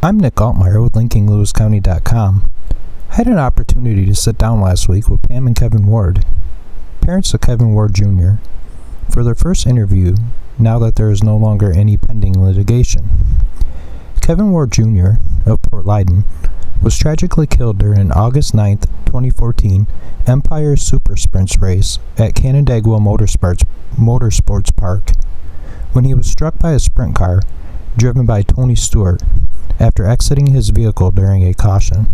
I'm Nick Altmeyer with LinkingLewisCounty.com. I had an opportunity to sit down last week with Pam and Kevin Ward, parents of Kevin Ward Jr., for their first interview now that there is no longer any pending litigation. Kevin Ward Jr. of Port Leyden was tragically killed during an August 9, 2014 Empire Super Sprints race at Canandaigua Motorsports Park when he was struck by a sprint car driven by Tony Stewart after exiting his vehicle during a caution.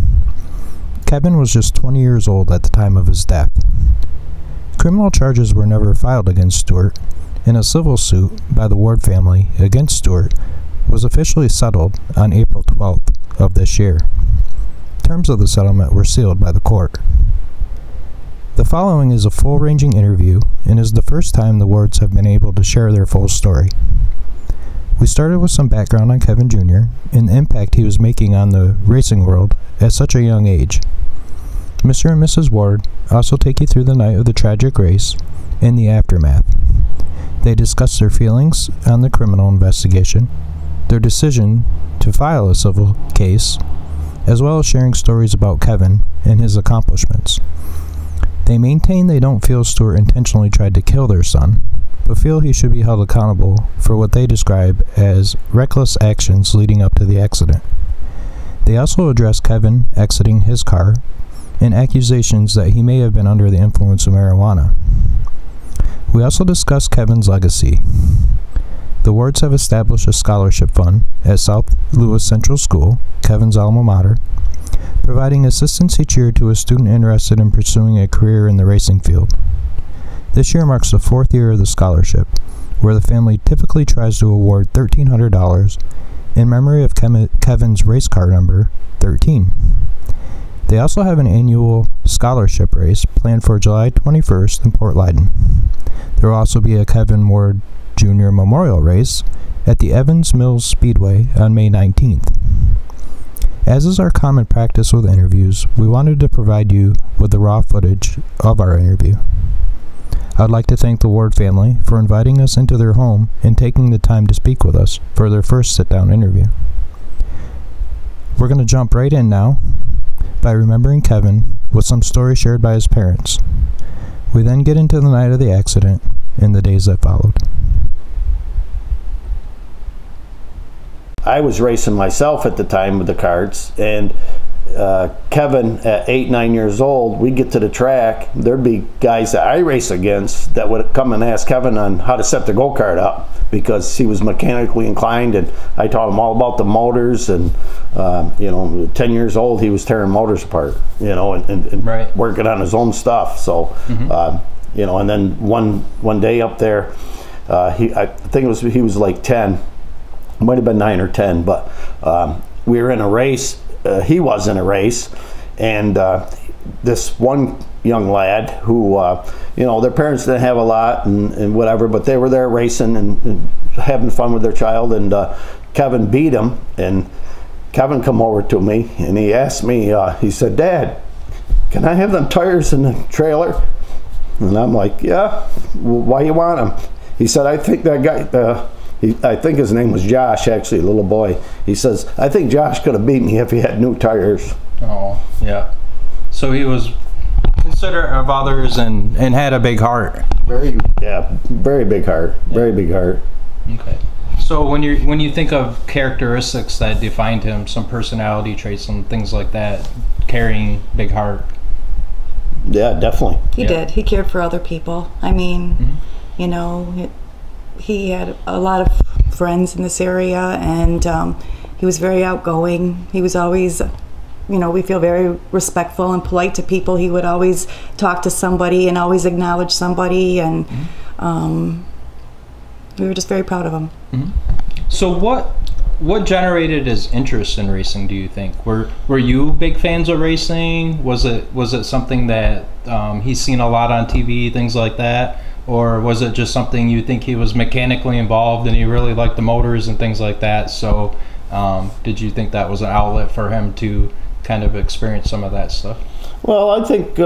Kevin was just 20 years old at the time of his death. Criminal charges were never filed against Stewart, and a civil suit by the Ward family against Stewart was officially settled on April 12th of this year. Terms of the settlement were sealed by the court. The following is a full-ranging interview and is the first time the Wards have been able to share their full story. We started with some background on Kevin Jr. and the impact he was making on the racing world at such a young age. Mr. and Mrs. Ward also take you through the night of the tragic race and the aftermath. They discuss their feelings on the criminal investigation, their decision to file a civil case, as well as sharing stories about Kevin and his accomplishments. They maintain they don't feel Stewart intentionally tried to kill their son, but feel he should be held accountable for what they describe as reckless actions leading up to the accident. They also address Kevin exiting his car and accusations that he may have been under the influence of marijuana. We also discuss Kevin's legacy. The Wards have established a scholarship fund at South Lewis Central School, Kevin's alma mater, providing assistance each year to a student interested in pursuing a career in the racing field. This year marks the 4th year of the scholarship, where the family typically tries to award $1,300 in memory of Kevin's race car number 13. They also have an annual scholarship race planned for July 21st in Port Leyden. There will also be a Kevin Ward Jr. Memorial Race at the Evans Mills Speedway on May 19th. As is our common practice with interviews, we wanted to provide you with the raw footage of our interview. I'd like to thank the Ward family for inviting us into their home and taking the time to speak with us for their first sit-down interview. We're going to jump right in now by remembering Kevin with some stories shared by his parents. We then get into the night of the accident and the days that followed. I was racing myself at the time with the karts, and Kevin at 8-9 years old, we'd get to the track, there'd be guys that I race against that would come and ask Kevin on how to set the go-kart up because he was mechanically inclined, and I taught him all about the motors, and 10 years old he was tearing motors apart, and right. Working on his own stuff. So and then one day up there, I think he was like 10, might have been 9 or 10, but we were in a race. He was in a race, and this one young lad who, their parents didn't have a lot and whatever, but they were there racing and having fun with their child, and Kevin beat him, and Kevin come over to me, and he asked me, he said, "Dad, can I have them tires in the trailer?" And I'm like, "Yeah, why you want them?" He said, "I think that guy, I think his name was Josh, actually, a little boy." He says, "I think Josh could have beat me if he had new tires." Oh, yeah. So he was considerate of others and had a big heart. Very big heart. Yeah. Very big heart. Okay. So when you think of characteristics that defined him, some personality traits and things like that, carrying big heart. Yeah, definitely. He did. He cared for other people. I mean, he had a lot of friends in this area, and he was very outgoing. He was always, we feel very respectful and polite to people. He would always talk to somebody and always acknowledge somebody, and we were just very proud of him. So what generated his interest in racing, do you think? Were you big fans of racing? Was it something that he's seen a lot on TV, things like that? Or was it just something you think he was mechanically involved and he really liked the motors and things like that? So did you think that was an outlet for him to kind of experience some of that stuff? Well, I think,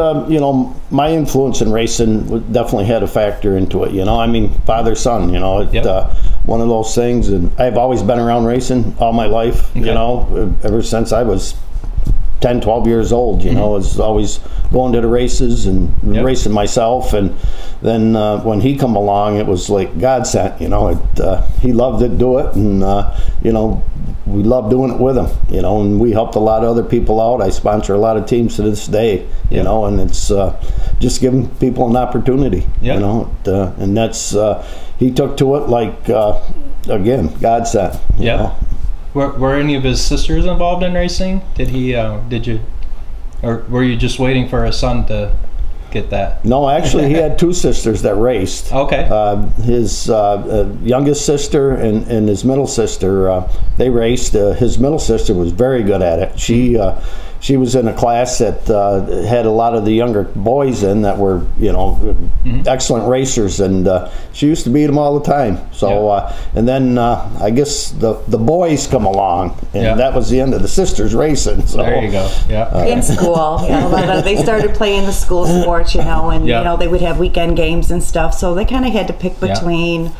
my influence in racing definitely had a factor into it, I mean, father-son, Yep. one of those things. And I've always been around racing all my life, you know, ever since I was 10, 12 years old, you know, was always going to the races and racing myself. And then when he come along, it was like God sent, you know. He loved to do it, and you know, we love doing it with him, you know. And we helped a lot of other people out. I sponsor a lot of teams to this day, you know, and it's just giving people an opportunity, you know. And that's he took to it like again, God sent, you know. Were any of his sisters involved in racing? Did he? Did you? Or were you just waiting for his son to get that? No, actually, he had two sisters that raced. Okay. His youngest sister and his middle sister, they raced. His middle sister was very good at it. She was in a class that had a lot of the younger boys in that were, you know, excellent racers, and she used to beat them all the time. So, and then I guess the boys come along, and that was the end of the sisters racing. So, there you go. In school, you know, they started playing the school sports, you know, and you know, they would have weekend games and stuff. So they kind of had to pick between,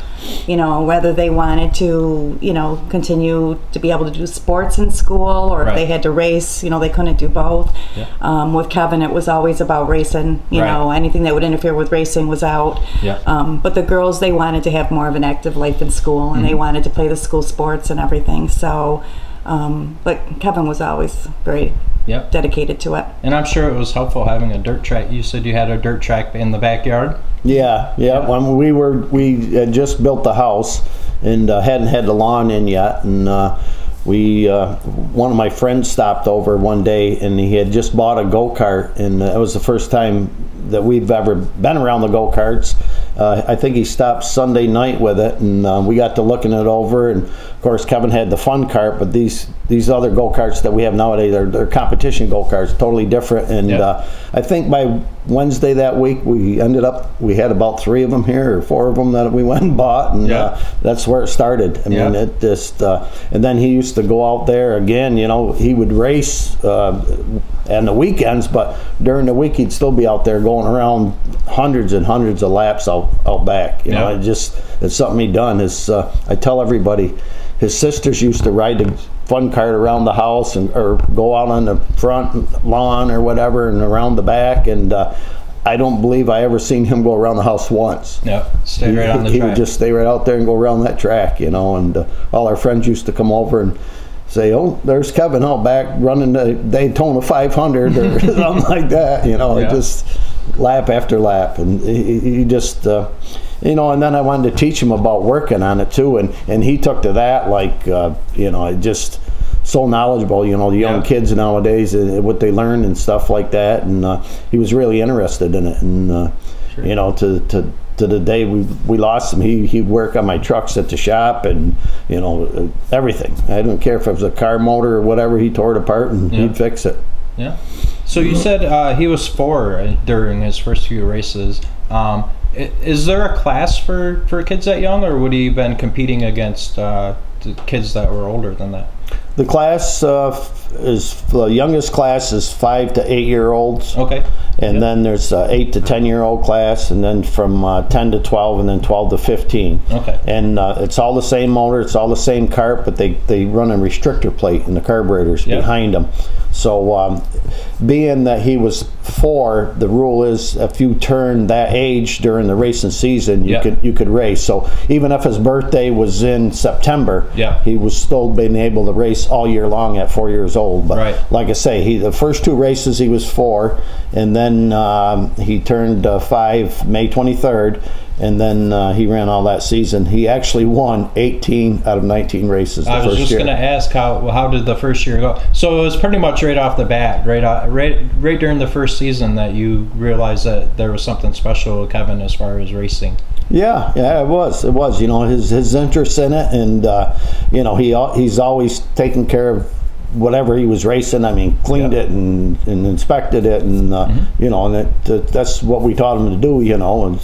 you know, whether they wanted to, you know, continue to be able to do sports in school, or if they had to race, you know, they couldn't do both. With Kevin, it was always about racing, you know, anything that would interfere with racing was out. But the girls, they wanted to have more of an active life in school, and they wanted to play the school sports and everything. So, but Kevin was always very dedicated to it. And I'm sure it was helpful having a dirt track. You said you had a dirt track in the backyard? Yeah. When we had just built the house and hadn't had the lawn in yet, and one of my friends stopped over one day, and he had just bought a go-kart, and it was the first time that we've ever been around the go-karts. I think he stopped Sunday night with it, and we got to looking it over. And of course, Kevin had the fun cart, but these other go-karts that we have nowadays, they're competition go-karts, totally different. And I think by Wednesday that week, we had about 3 of them here, or 4 of them that we went and bought, and that's where it started. I mean, it just, and then he used to go out there again, you know, he would race on the weekends, but during the week he'd still be out there going around hundreds and hundreds of laps out back. You know, it's something he done. I tell everybody, his sisters used to ride the fun cart around the house or go out on the front lawn or whatever and around the back, and I don't believe I ever seen him go around the house once. Stay right on the track. He would just stay right out there and go around that track, you know. And all our friends used to come over and say, "Oh, there's Kevin out back running the Daytona 500 or something like that," you know. Just lap after lap, and he just you know. And then I wanted to teach him about working on it too, and he took to that like you know, just so knowledgeable, you know, the young kids nowadays, what they learn and stuff like that. And he was really interested in it, and you know, to the day we lost him, he'd work on my trucks at the shop, and you know, everything. I don't care if it was a car motor or whatever, he tore it apart and he'd fix it. So you said he was 4 during his first few races. Is there a class for kids that young, or would he been competing against the kids that were older than that? The class the youngest class is 5 to 8 year olds. Okay. And then there's 8 to 10 year old class, and then from 10 to 12, and then 12 to 15. Okay. And it's all the same motor, it's all the same cart, but they run a restrictor plate in the carburetors behind them. So being that he was 4, the rule is if you turn that age during the racing season, you could race. So even if his birthday was in September, he was still being able to race all year long at 4 years old. But like I say, the first 2 races he was 4, and then he turned 5 May 23rd, and then he ran all that season. He actually won 18 out of 19 races the first year. I was just going to ask, how did the first year go? So it was pretty much right off the bat, right during the first season, that you realized that there was something special with Kevin as far as racing. Yeah, it was. You know, his interest in it, and you know, he's always taken care of whatever he was racing. I mean, cleaned it and inspected it, and you know, and that's what we taught him to do. You know, and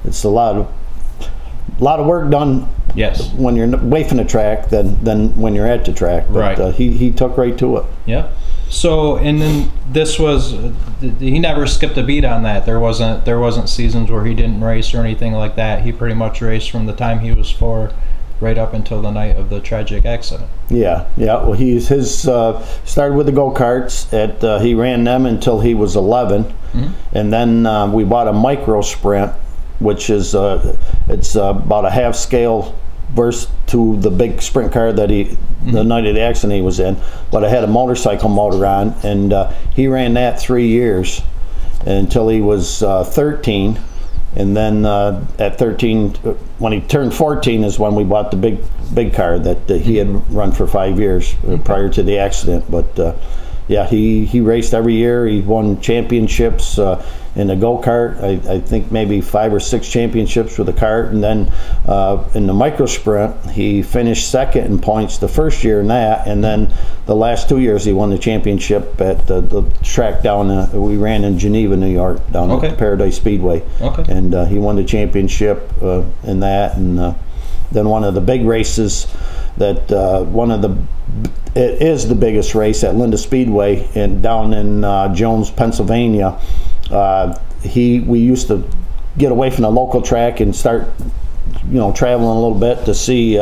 it's a lot of work done. Yes. When you're away from the track than when you're at the track. But, he took right to it. Yeah. So, and then this was, he never skipped a beat on that. There wasn't seasons where he didn't race or anything like that. He pretty much raced from the time he was 4 right up until the night of the tragic accident. Yeah. Well, started with the go-karts. He ran them until he was 11, and then we bought a micro sprint, which is it's about a half scale versus to the big sprint car that the night of the accident he was in, but it had a motorcycle motor on, and he ran that 3 years until he was 13. And then at 13, when he turned 14, is when we bought the big car that he had run for 5 years prior to the accident. But yeah, he raced every year. He won championships in the go-kart. I think maybe 5 or 6 championships with the kart. And then in the micro sprint, he finished second in points the first year in that. And then the last 2 years, he won the championship at the track down. We ran in Geneva, New York, down at Paradise Speedway. And he won the championship in that. And then one of the big races that it is the biggest race at Linda Speedway down in Jones, Pennsylvania. We used to get away from the local track and start, traveling a little bit to see,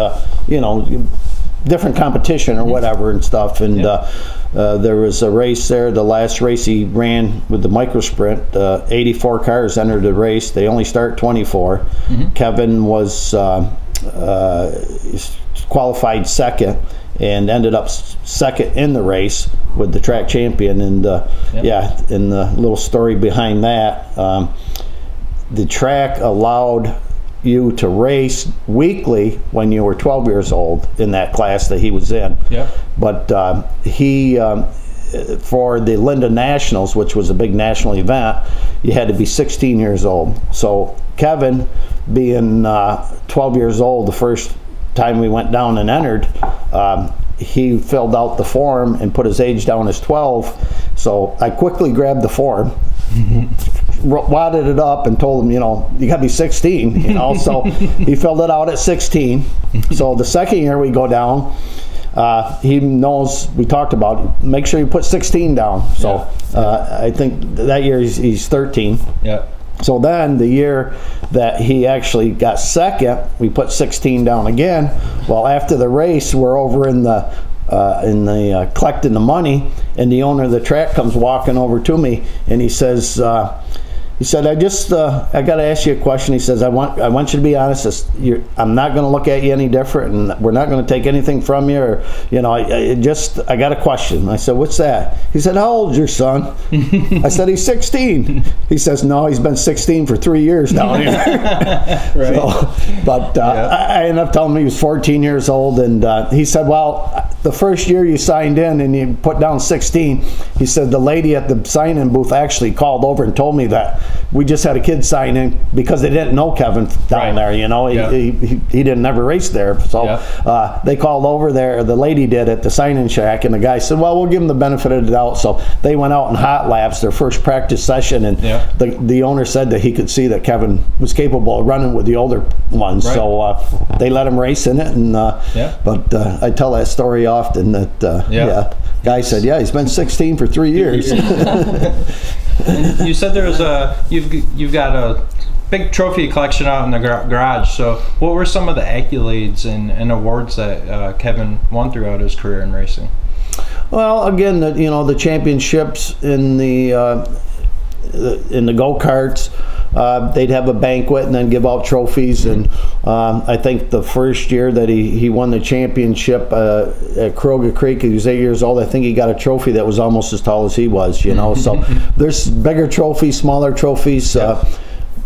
different competition or whatever and stuff. And there was a race there. The last race he ran with the micro sprint, 84 cars entered the race. They only start 24. Kevin was qualified second and ended up second in the race with the track champion. And and the little story behind that, the track allowed you to race weekly when you were 12 years old in that class that he was in. But for the Linda Nationals, which was a big national event, you had to be 16 years old. So Kevin, being 12 years old the first time we went down and entered, he filled out the form and put his age down as 12. So I quickly grabbed the form, wadded it up, and told him, you got to be 16. So he filled it out at 16. So the second year we go down, he knows, we talked about, make sure you put 16 down. So I think that year he's 13. So then the year that he actually got second, we put 16 down again. Well, after the race, we're over in the collecting the money, and the owner of the track comes walking over to me, and he says, I got to ask you a question. He says, I want you to be honest. I'm not going to look at you any different, and we're not going to take anything from you. Or, I got a question. I said, what's that? He said, how old's your son? I said, he's 16. He says, no, he's been 16 for 3 years down here. I ended up telling him he was 14 years old, and he said, well, the first year you signed in and you put down 16, he said the lady at the sign-in booth actually called over and told me that we just had a kid sign in because they didn't know Kevin down there. He didn't ever race there. So they called over there, the lady did, at the sign-in shack, and the guy said, well, we'll give him the benefit of the doubt. So they went out in hot laps, their first practice session, and the owner said that he could see that Kevin was capable of running with the older ones. So they let him race in it. And but I tell that story often that guy said, he's been 16 for 3 years. And you said you've got a big trophy collection out in the garage. So what were some of the accolades and awards that Kevin won throughout his career in racing? Well, again, the championships in the go-karts. They'd have a banquet and then give out trophies. And I think the first year that he won the championship at Croga Creek, he was 8 years old. I think he got a trophy that was almost as tall as he was. So there's bigger trophies, smaller trophies.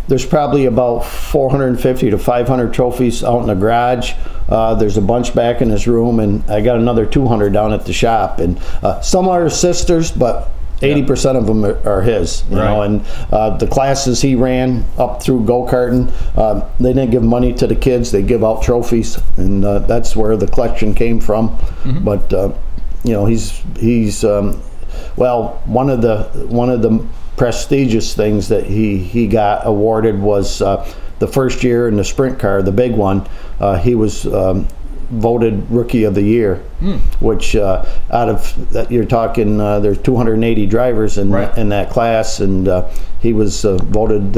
There's probably about 450 to 500 trophies out in the garage. There's a bunch back in his room, and I got another 200 down at the shop. And some are his sisters, but 80% of them are his, you know, and the classes he ran up through go-karting, they didn't give money to the kids, they give out trophies, and that's where the collection came from. But you know, he's well, one of the prestigious things that he got awarded was the first year in the sprint car, the big one, he was voted Rookie of the Year, which out of that, you're talking there's 280 drivers in that class, and he was voted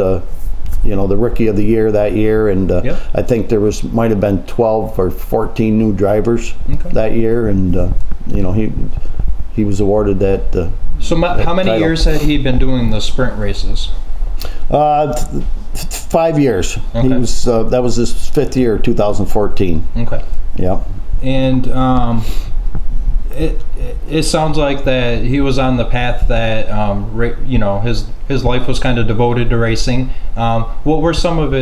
you know, the rookie of the year that year, and Yep. I think there might have been 12 or 14 new drivers Okay. that year, and you know, he was awarded that. So how many title. years had he been doing the sprint races? 5 years. Okay. He was that was his 5th year, 2014. Okay. Yeah. And it sounds like that he was on the path that you know, his life was kind of devoted to racing. What were some of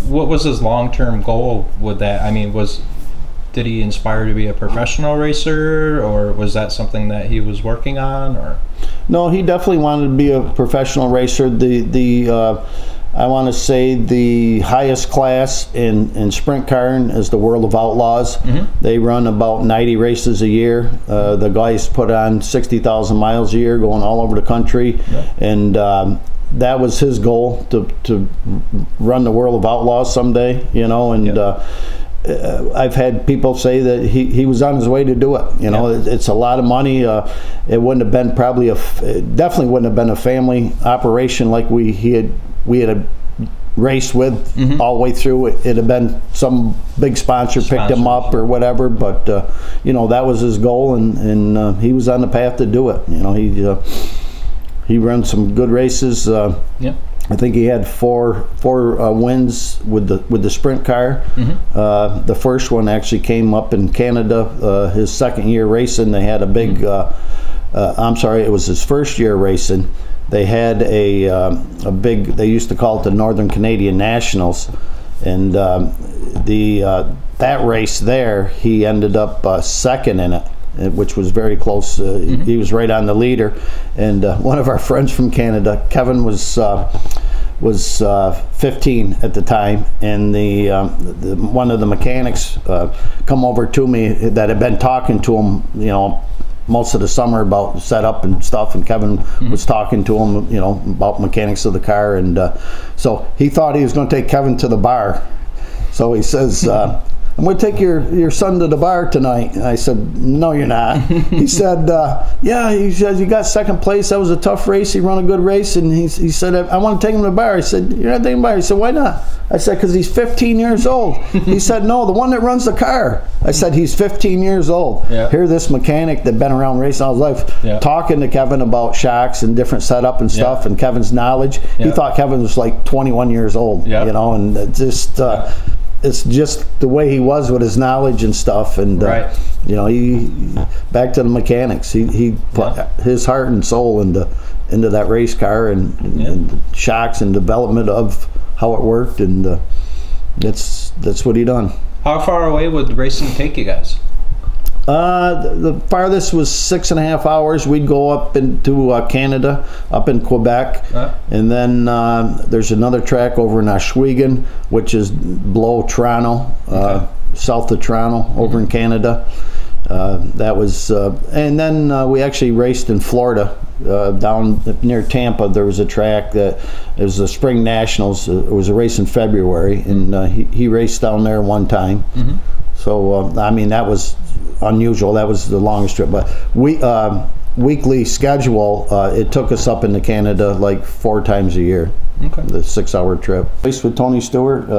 what was his long-term goal with that? I mean, did he aspire to be a professional racer, or was that something that he was working on, or? No, he definitely wanted to be a professional racer. I want to say the highest class in sprint carring is the World of Outlaws. Mm-hmm. They run about 90 races a year. The guys put on 60,000 miles a year, going all over the country, Yeah. and that was his goal, to run the World of Outlaws someday, you know. And Yeah. I've had people say that he was on his way to do it. You know, Yeah. it's a lot of money. It wouldn't have been probably it definitely wouldn't have been a family operation like we had a race with Mm-hmm. all the way through. It'd have been some big sponsor picked him up or whatever. But you know, that was his goal, and he was on the path to do it. You know, he ran some good races. Yeah. I think he had four wins with the sprint car. Mm-hmm. The first one actually came up in Canada. His second year racing, they had a big. I'm sorry, it was his first year racing. They had a big. They used to call it the Northern Canadian Nationals, and that race there, he ended up second in it, which was very close. He was right on the leader, and one of our friends from Canada, Kevin, was 15 at the time, and one of the mechanics come over to me that had been talking to him, you know, most of the summer about setup and stuff, and Kevin was talking to him, you know, about mechanics of the car, and so he thought he was going to take Kevin to the bar. So he says, I'm going to take your son to the bar tonight. And I said, no, you're not. He said, yeah, he says, you got second place. That was a tough race. He ran a good race. And he said, I want to take him to the bar. I said, you're not taking him to the bar. He said, why not? I said, because he's 15 years old. He said, no, the one that runs the car. I said, he's 15 years old. Yeah. Here, this mechanic that been around racing all his life, Yeah. talking talking to Kevin about shocks and different setup and stuff, and Kevin's knowledge. Yeah. He thought Kevin was like 21 years old, Yeah. you know, and it just... it's just the way he was with his knowledge and stuff, and Right. you know, he back to the mechanics. He put his heart and soul into that race car and shocks and development of how it worked, and that's what he done. How far away would racing take you guys? The farthest was 6.5 hours. We'd go up into Canada, up in Quebec, and then there's another track over in Oswego, which is below Toronto, south of Toronto, over in Canada. That was, and then we actually raced in Florida, down near Tampa. There was a track that it was the Spring Nationals. It was a race in February, and he raced down there one time. Mm-hmm. So I mean, that was unusual. That was the longest trip. But weekly schedule, it took us up into Canada like 4 times a year. Okay. The 6-hour trip. Raced with Tony Stewart.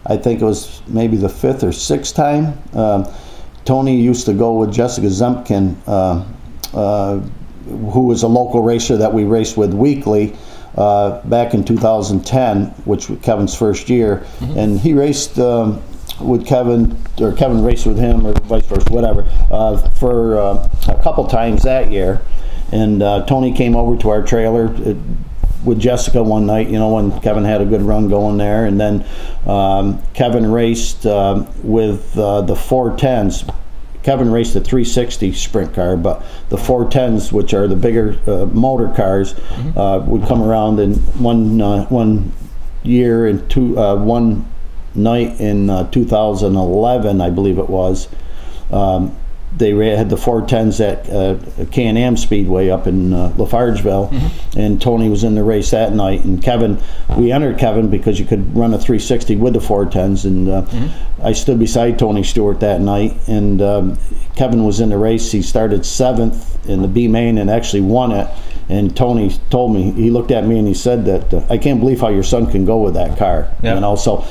I think it was maybe the 5th or 6th time. Tony used to go with Jessica Zemkin, who was a local racer that we raced with weekly back in 2010, which was Kevin's first year, and he raced with Kevin, or Kevin raced with him, or vice versa, whatever, for a couple times that year. And Tony came over to our trailer with Jessica one night, you know, when Kevin had a good run going there, and then Kevin raced with the 410s. Kevin raced the 360 sprint car, but the 410s, which are the bigger motor cars, would come around. And one year and one night in 2011, I believe it was, they had the 410s at Can-Am Speedway up in Lafargeville, and Tony was in the race that night. And Kevin, we entered Kevin because you could run a 360 with the 410s, and I stood beside Tony Stewart that night, and Kevin was in the race. He started 7th in the B main and actually won it. And Tony told me, he looked at me and he said that I can't believe how your son can go with that car. Yeah. You know, so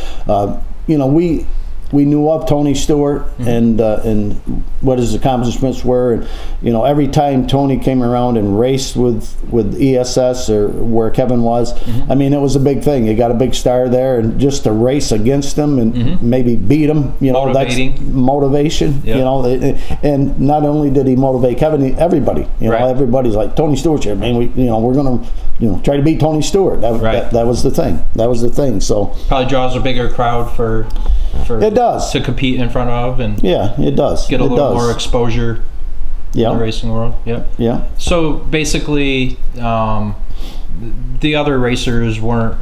you know, we knew of Tony Stewart and what his accomplishments were, and you know, every time Tony came around and raced with ESS or where Kevin was, I mean, it was a big thing. He got a big star there, and just to race against him and maybe beat him, you know, that's motivation. Yep. You know, and not only did he motivate Kevin, everybody, you know, everybody's like, Tony Stewart's here, man. We're gonna, you know, try to beat Tony Stewart. That was the thing. That was the thing. So probably draws a bigger crowd for it does to compete in front of, and yeah, it does get a little more exposure in the racing world. Yeah. So basically, the other racers weren't.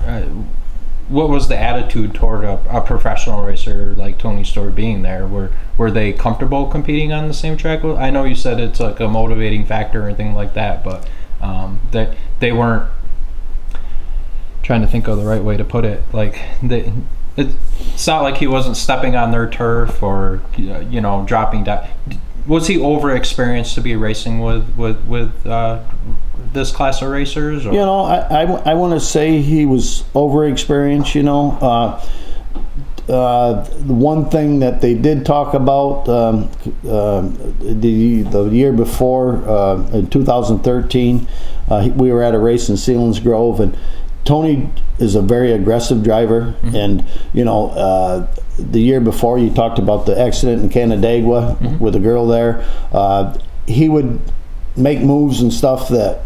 What was the attitude toward a professional racer like Tony Stewart being there? Were they comfortable competing on the same track? I know you said it's like a motivating factor and things like that, but they weren't. Trying to think of the right way to put it. Like it's not like he wasn't stepping on their turf or you know, dropping down. Was he over experienced to be racing with this class of racers? Or? You know, I want to say he was over experienced. You know, the one thing that they did talk about the year before in 2013, we were at a race in Selinsgrove, and Tony is a very aggressive driver, and you know, the year before you talked about the accident in Canandaigua with a girl there. He would make moves and stuff that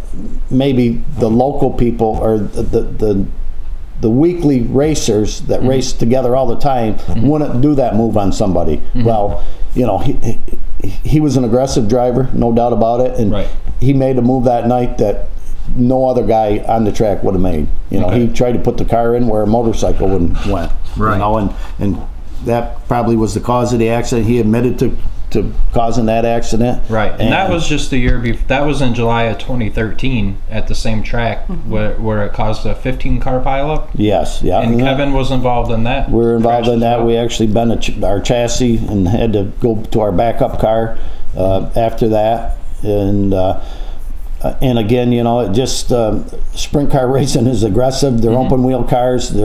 maybe the local people or the weekly racers that race together all the time wouldn't do that move on somebody. Well, you know, he was an aggressive driver, no doubt about it, and he made a move that night that no other guy on the track would have made. You know, he tried to put the car in where a motorcycle went. You know, and that probably was the cause of the accident. He admitted to causing that accident. And that was just the year before. That was in July of 2013 at the same track where it caused a 15-car pileup. Yes, yeah. And Kevin was involved in that. We were involved in that. We actually bent our chassis and had to go to our backup car after that. And again, you know, it just sprint car racing is aggressive. They're open wheel cars.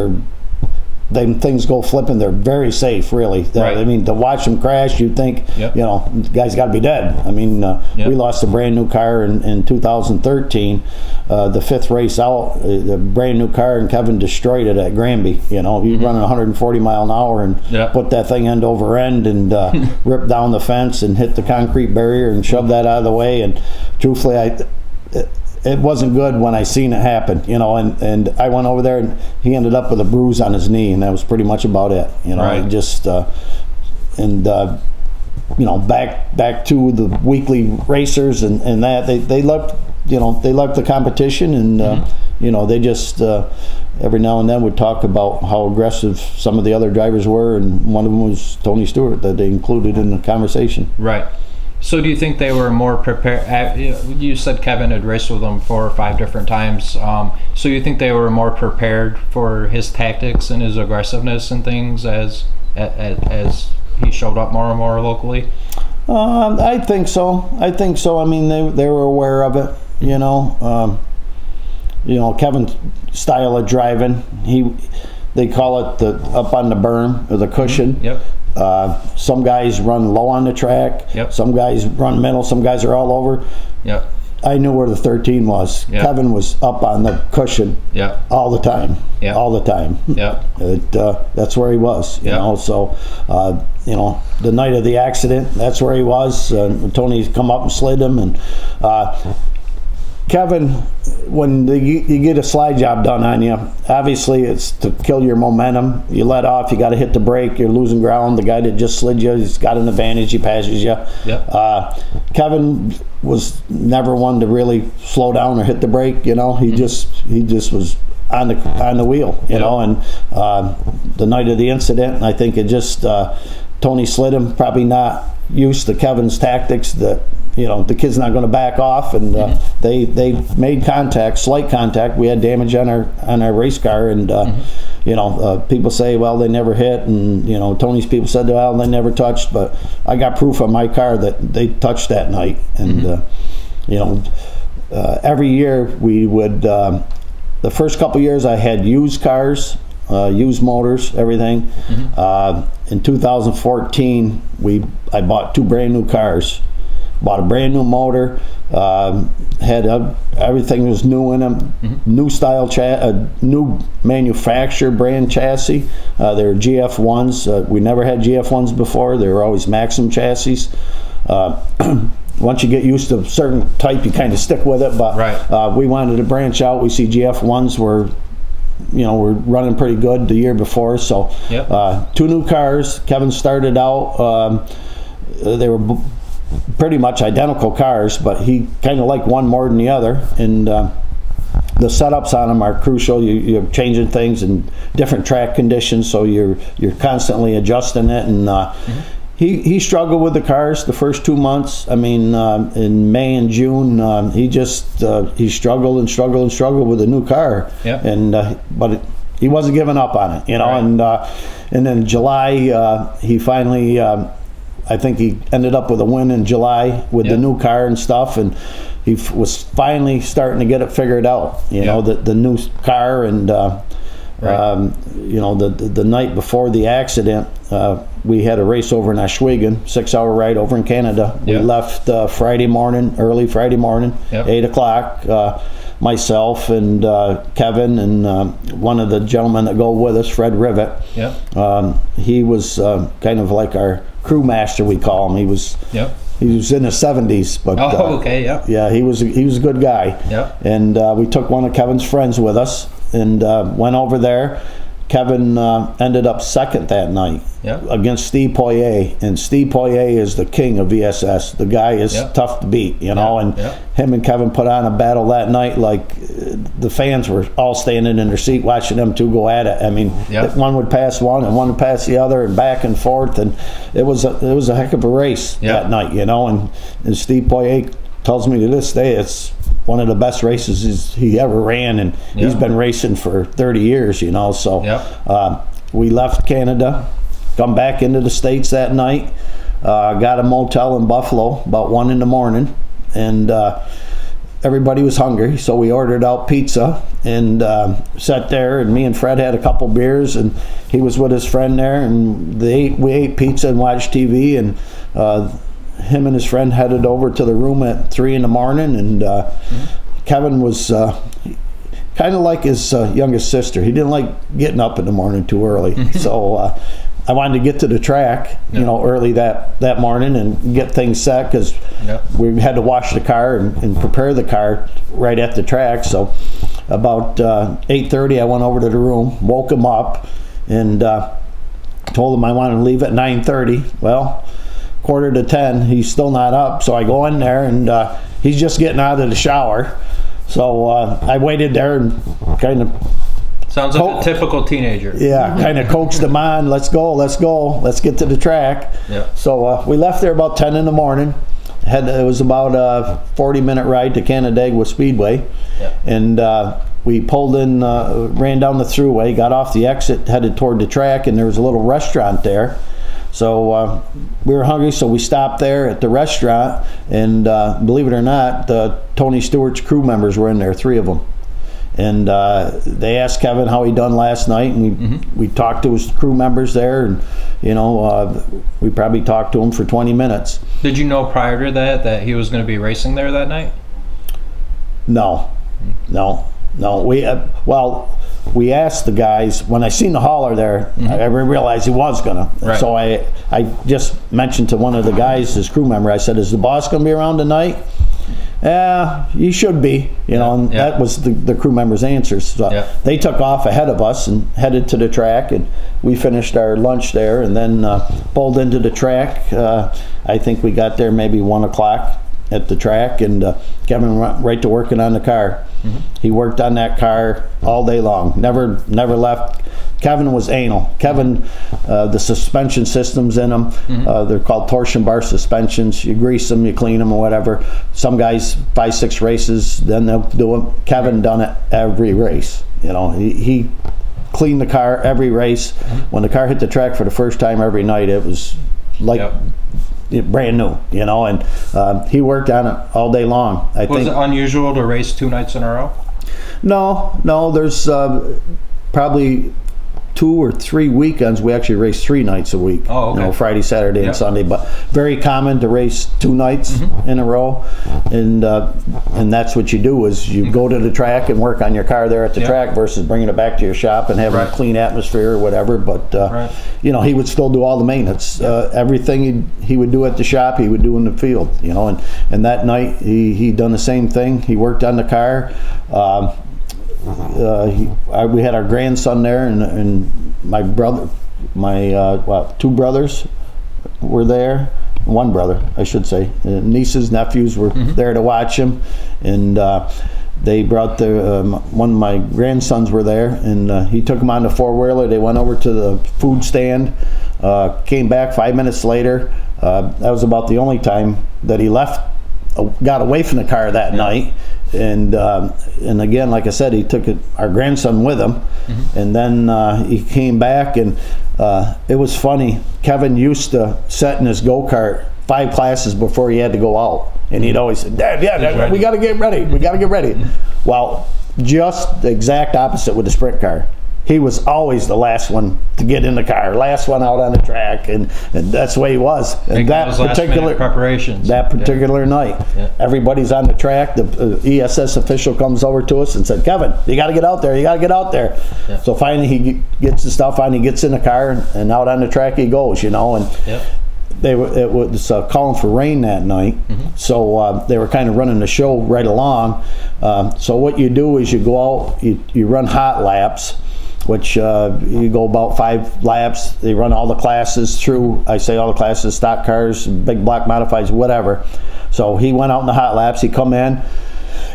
Things go flipping. They're very safe, really. I mean, to watch them crash, you'd think, you know, the guy's got to be dead. I mean, we lost a brand new car in 2013, the 5th race out, the brand new car, and Kevin destroyed it at Granby. You know, he running 140 mile an hour and put that thing end over end and ripped down the fence and hit the concrete barrier and shoved that out of the way. And truthfully, it wasn't good when I seen it happen, you know, and I went over there and he ended up with a bruise on his knee, and that was pretty much about it, you know. Just you know, back to the weekly racers and that they loved, you know, they loved the competition, and you know, they just every now and then would talk about how aggressive some of the other drivers were, and one of them was Tony Stewart that they included in the conversation. So do you think they were more prepared? You said Kevin had raced with them 4 or 5 different times. So you think they were more prepared for his tactics and his aggressiveness and things as he showed up more and more locally? I think so. I mean, they were aware of it. You know, Kevin's style of driving. They call it the up on the berm or the cushion. Some guys run low on the track. Some guys run middle. Some guys are all over. I knew where the 13 was. Kevin was up on the cushion all the time. All the time. That's where he was. You know, so you know, the night of the accident, that's where he was. Tony come up and slid him, and Kevin, when you get a slide job done on you, obviously it's to kill your momentum. You let off, you got to hit the brake, you're losing ground. The guy that just slid you, he's got an advantage, he passes you. Kevin was never one to really slow down or hit the brake, you know. He just was on the wheel, you know. And the night of the incident, I think it just Tony slid him, probably not used to Kevin's tactics that, you know, the kid's not going to back off, and they made contact, slight contact. We had damage on our race car, and you know, people say, well, they never hit, and you know, Tony's people said, well, they never touched, but I got proof on my car that they touched that night, and you know, every year we would. The first couple years I had used cars, used motors, everything. In 2014, I bought 2 brand new cars. Bought a brand new motor, had everything was new in them, new style, new manufacturer brand chassis. They were GF1s. We never had GF1s before. They were always Maxim chassis. Once you get used to a certain type, you kind of stick with it. But we wanted to branch out. We see GF1s were, you know, we're running pretty good the year before. So 2 new cars. Kevin started out. They were pretty much identical cars, but he kind of liked one more than the other, and the setups on them are crucial. You're changing things in different track conditions, so you're constantly adjusting it, and he struggled with the cars the first 2 months. I mean, in May and June, he struggled with the new car, but he wasn't giving up on it, you know. And then July, he finally I think he ended up with a win in July with the new car and stuff, and he was finally starting to get it figured out, you know, the new car. And you know, the night before the accident, we had a race over in Ashwaubenon, 6-hour ride over in Canada. We left Friday morning, early Friday morning, 8 o'clock. Myself and Kevin and one of the gentlemen that go with us, Fred Rivet. He was kind of like our crew master, we call him. He was in his 70s, but yeah, he was a good guy. And we took one of Kevin's friends with us and went over there. Kevin ended up second that night against Steve Poirier, and Steve Poirier is the king of VSS. The guy is tough to beat, you know, and him and Kevin put on a battle that night. Like the fans were all standing in their seat watching them two go at it. I mean, one would pass one and one would pass the other, and back and forth, and it was a heck of a race that night, you know. And Steve Poirier tells me to this day it's one of the best races he ever ran, and he's been racing for 30 years, you know. So we left Canada, come back into the States that night, got a motel in Buffalo about 1 in the morning, and everybody was hungry, so we ordered out pizza and sat there, and me and Fred had a couple beers, and he was with his friend there, and we ate pizza and watched TV, and him and his friend headed over to the room at 3 in the morning, and Kevin was kind of like his youngest sister. He didn't like getting up in the morning too early. So I wanted to get to the track, you know, early that morning and get things set, because we had to wash the car and prepare the car right at the track. So about 8:30, I went over to the room, woke him up, and told him I wanted to leave at 9:30. Well, 9:45, he's still not up, so I go in there, and he's just getting out of the shower. So I waited there and kind of... Sounds like a typical teenager. Yeah, kind of coaxed him on, let's go, let's get to the track. So we left there about 10 in the morning. It was about a 40-minute ride to Canandaigua Speedway. And we pulled in, ran down the thruway, got off the exit, headed toward the track, and there was a little restaurant there. So we were hungry, so we stopped there at the restaurant, and believe it or not, Tony Stewart's crew members were in there, 3 of them. And they asked Kevin how he done last night, and we talked to his crew members there, and you know, we probably talked to him for 20 minutes. Did you know prior to that he was going to be racing there that night? No. We asked the guys, when I seen the hauler there, I realized he was gonna. So I just mentioned to one of the guys, his crew member, I said, is the boss gonna be around tonight? Yeah, he should be, you know, and that was the crew member's answers. So they took off ahead of us and headed to the track, and we finished our lunch there, and then pulled into the track. I think we got there maybe 1 o'clock at the track, and Kevin went right to working on the car. He worked on that car all day long, never left Kevin was anal. Kevin, the suspension systems in them, they're called torsion bar suspensions. You grease them, you clean them, or whatever. Some guys 5-6 races, then they'll do them. Kevin done it every race. You know, he cleaned the car every race. When the car hit the track for the first time every night, it was like brand new, you know, and he worked on it all day long. Was it unusual to race 2 nights in a row? No, there's probably 2 or 3 weekends we actually race 3 nights a week. Oh, okay. You know, Friday, Saturday, and Sunday. But very common to race 2 nights in a row, and that's what you do is you go to the track and work on your car there at the track versus bringing it back to your shop and having a clean atmosphere or whatever. But you know, he would still do all the maintenance. Everything he would do at the shop, he would do in the field. You know, and that night he done the same thing. He worked on the car. We had our grandson there, and my brother, my 2 brothers were there. 1 brother, I should say. Nieces, nephews were there to watch him, and they brought one of my grandsons were there, and he took them on the 4-wheeler. They went over to the food stand, came back 5 minutes later. That was about the only time that he left, got away from the car that night. And again, like I said, he took our grandson with him, and then he came back, and it was funny. Kevin used to set in his go-kart 5 classes before he had to go out, and he'd always say, "Dad, we got to get ready. We got to get ready." Well, just the exact opposite with the sprint car. He was always the last one to get in the car, last one out on the track, and that's the way he was. And that particular preparations, that particular night, everybody's on the track. The ESS official comes over to us and said, "Kevin, you got to get out there. You got to get out there." So finally, he gets the stuff on. He gets in the car, and out on the track he goes. You know, and it was calling for rain that night, so they were kind of running the show right along. So what you do is you go out, you run hot laps, which you go about 5 laps. They run all the classes through. I say all the classes: stock cars, big block modifieds, whatever. So he went out in the hot laps. He come in,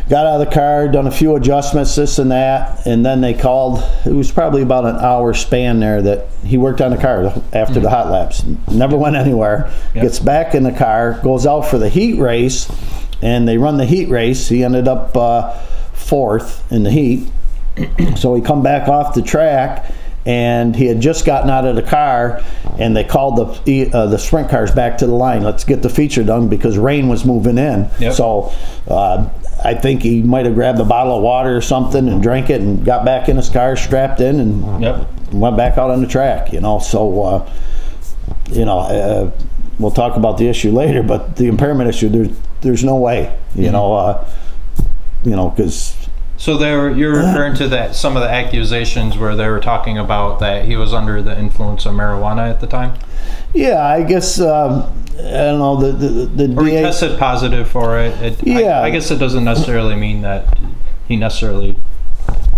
got out of the car, done a few adjustments, this and that, and then they called. It was probably about an hour span there that he worked on the car after the hot laps. Never went anywhere. Gets back in the car, goes out for the heat race, and they run the heat race. He ended up 4th in the heat. So he come back off the track, and he had just gotten out of the car, and they called the sprint cars back to the line. Let's get the feature done because rain was moving in. So I think he might have grabbed a bottle of water or something and drank it and got back in his car, strapped in, and went back out on the track. You know, so you know, we'll talk about the issue later, but the impairment issue, there's no way. You know, because. So you're referring to that some of the accusations where they were talking about that he was under the influence of marijuana at the time? Yeah, I guess I don't know the or he tested positive for it. I guess it doesn't necessarily mean that he necessarily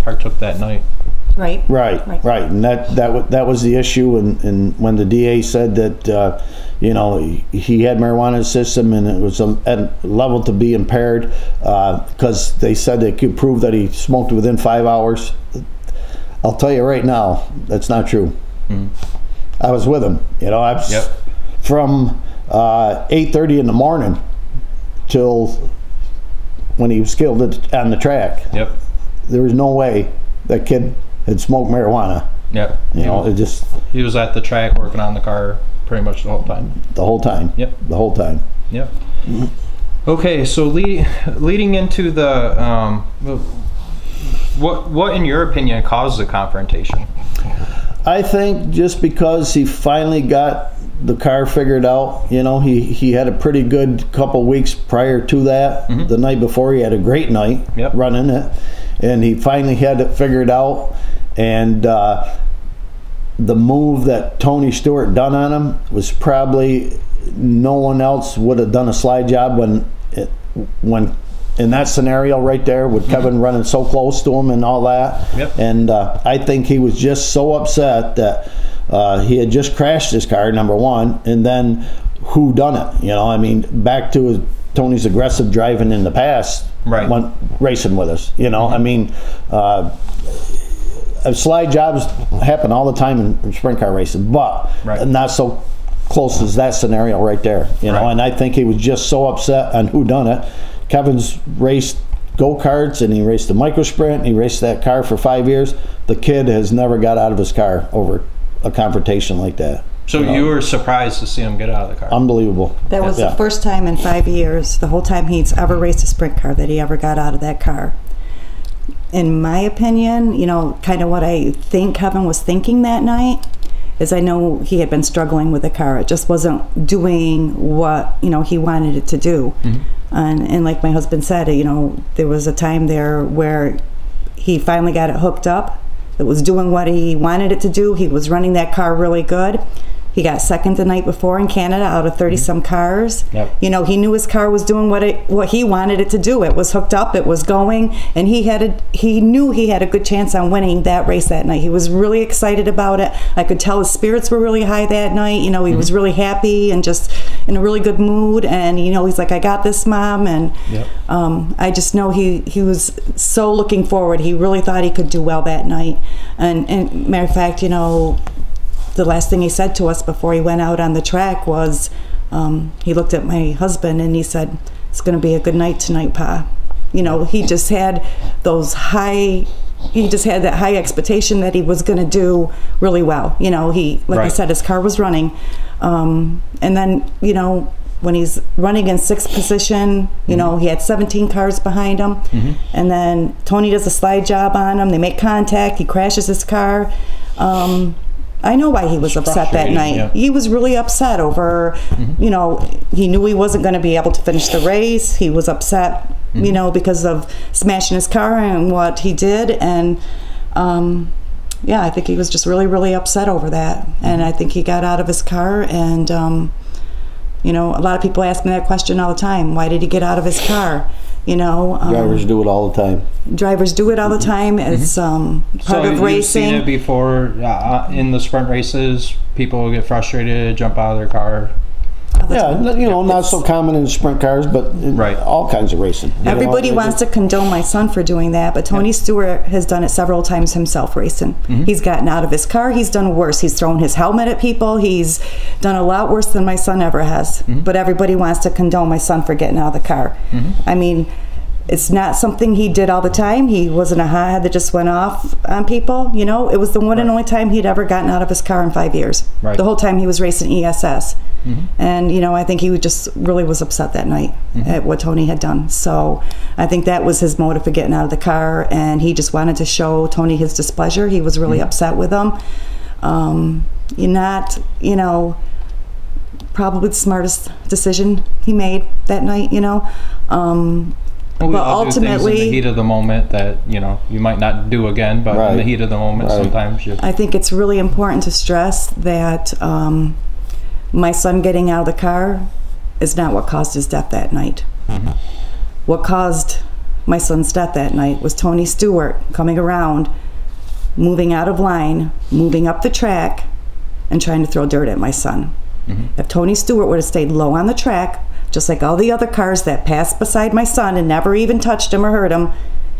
partook that night. Right. And that was the issue. And when the DA said that you know, he had marijuana in his system and it was at a level to be impaired because they said they could prove that he smoked within 5 hours. I'll tell you right now, that's not true. I was with him. You know, I was from 8:30 in the morning till when he was killed on the track. There was no way that kid had smoked marijuana. You know, it just... He was at the track working on the car pretty much the whole time. The whole time. The whole time. Okay, so leading into the what in your opinion caused the confrontation? I think just because he finally got the car figured out. You know, he had a pretty good couple weeks prior to that. The night before he had a great night running it, and he finally had it figured out. And the move that Tony Stewart done on him was probably no one else would have done a slide job when in that scenario right there with Kevin running so close to him and all that. And I think he was just so upset that he had just crashed his car, number one, and then who done it? You know, I mean, back to Tony's aggressive driving in the past, racing with us. You know, I mean, slide jobs happen all the time in sprint car racing, but not so close as that scenario right there, you know. And I think he was just so upset on who done it. Kevin's raced go-karts and he raced the micro sprint. He raced that car for 5 years. The kid has never got out of his car over a confrontation like that. So you were surprised to see him get out of the car? Unbelievable. That was the first time in 5 years, the whole time he's ever raced a sprint car, that he ever got out of that car. In my opinion, you know, kind of what I think Kevin was thinking that night is, I know he had been struggling with the car. It just wasn't doing what, you know, he wanted it to do. And like my husband said, you know, there was a time there where he finally got it hooked up. It was doing what he wanted it to do. He was running that car really good. He got second the night before in Canada out of 30-some cars. You know, he knew his car was doing what he wanted it to do. It was hooked up, it was going, and he knew he had a good chance on winning that race that night. He was really excited about it. I could tell his spirits were really high that night. You know, he was really happy and just in a really good mood. And, you know, he's like, I got this, Mom. And I just know he was so looking forward. He really thought he could do well that night. And matter of fact, you know, the last thing he said to us before he went out on the track was, he looked at my husband and he said, "It's going to be a good night tonight, Pa." You know, he just had that high expectation that he was going to do really well. You know, like I said, his car was running. And then, you know, when he's running in 6th position, you know, he had 17 cars behind him. And then Tony does a slide job on him. They make contact. He crashes his car. I know why he was upset that night. He was really upset over, you know, he knew he wasn't going to be able to finish the race. He was upset, you know, because of smashing his car and what he did. And yeah, I think he was just really, really upset over that. And I think he got out of his car. And, you know, a lot of people ask me that question all the time. Why did he get out of his car? You know, drivers do it all the time. Drivers do it all the time. It's part of racing. You've seen it before in the sprint races. People get frustrated, jump out of their car. Yeah, you know, not so common in sprint cars, but in all kinds of racing. Everybody wants to condone my son for doing that, but Tony Stewart has done it several times himself racing. He's gotten out of his car. He's done worse. He's thrown his helmet at people. He's done a lot worse than my son ever has. But everybody wants to condone my son for getting out of the car. I mean, it's not something he did all the time. He wasn't a hothead that just went off on people. You know, it was the one and only time he'd ever gotten out of his car in 5 years. The whole time he was racing ESS. And, you know, I think he just really was upset that night at what Tony had done. So I think that was his motive for getting out of the car. And he just wanted to show Tony his displeasure. He was really upset with him. You know, probably the smartest decision he made that night, you know. Well, but ultimately, in the heat of the moment that, you know, you might not do again, but in the heat of the moment, sometimes you... I think it's really important to stress that my son getting out of the car is not what caused his death that night. What caused my son's death that night was Tony Stewart coming around, moving out of line, moving up the track, and trying to throw dirt at my son. If Tony Stewart would have stayed low on the track, just like all the other cars that passed beside my son and never even touched him or hurt him,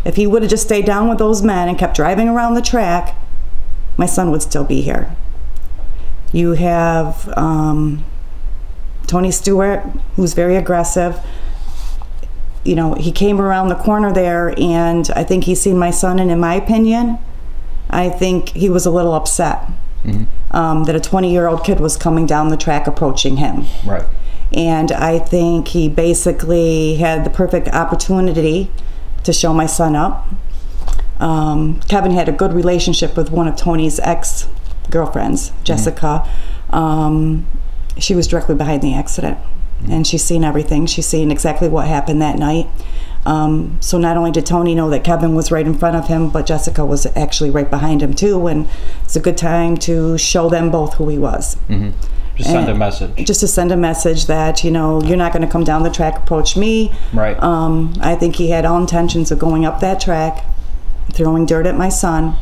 if he would have just stayed down with those men and kept driving around the track, my son would still be here. You have Tony Stewart, who's very aggressive. You know, he came around the corner there, and I think he's seen my son, and in my opinion, I think he was a little upset that a 20-year-old kid was coming down the track approaching him. And I think he basically had the perfect opportunity to show my son up. Kevin had a good relationship with one of Tony's ex-girlfriends, Jessica. She was directly behind the accident, and she's seen everything. She's seen exactly what happened that night. So not only did Tony know that Kevin was right in front of him, but Jessica was actually right behind him too, and it's a good time to show them both who he was. Just send a message. Just to send a message that, you know, you're not going to come down the track, approach me. I think he had all intentions of going up that track, throwing dirt at my son.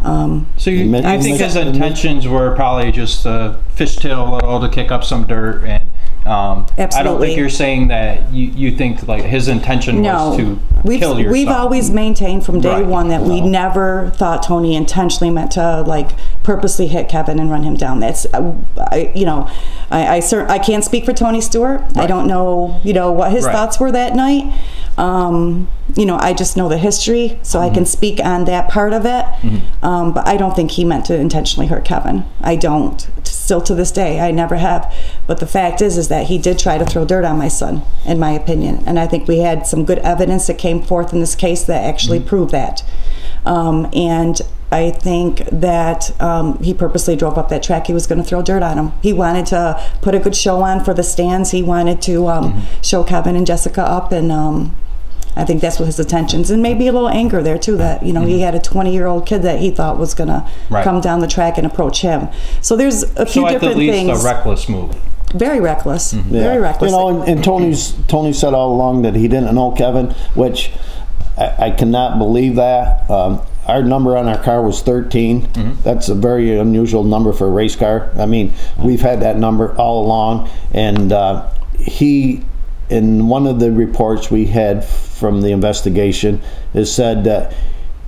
So I think his intentions were probably just to fishtail a little, to kick up some dirt, and I don't Absolutely. think you're saying that you think like his intention was to kill your We've son. always maintained from day Right. one that we never thought Tony intentionally meant to like purposely hit Kevin and run him down. That's I can't speak for Tony Stewart. I don't know what his Right. thoughts were that night. I just know the history, so I can speak on that part of it. But I don't think he meant to intentionally hurt Kevin. I don't. Still to this day, I never have. But the fact is that he did try to throw dirt on my son, in my opinion. And I think we had some good evidence that came forth in this case that actually proved that. And I think that he purposely drove up that track. He was going to throw dirt on him. He wanted to put a good show on for the stands. He wanted to show Kevin and Jessica up, and I think that's what his intentions, and maybe a little anger there too, that he had a 20-year-old kid that he thought was going to come down the track and approach him. So there's a few different things. So at the least a reckless move. Very reckless. Very reckless. And Tony said all along that he didn't know Kevin, which I cannot believe that. Our number on our car was 13. That's a very unusual number for a race car. I mean, we've had that number all along, and he, in one of the reports we had from the investigation, has said that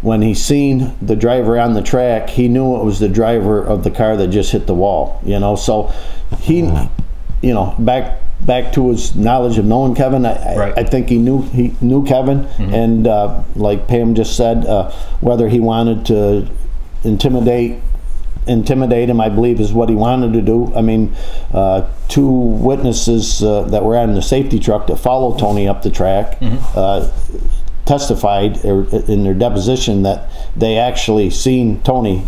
when he seen the driver on the track, he knew it was the driver of the car that just hit the wall. So he, back to his knowledge of knowing Kevin, I think he knew Kevin, and like Pam just said, whether he wanted to intimidate him, I believe, is what he wanted to do. I mean, two witnesses that were in the safety truck that followed Tony up the track testified in their deposition that they actually seen Tony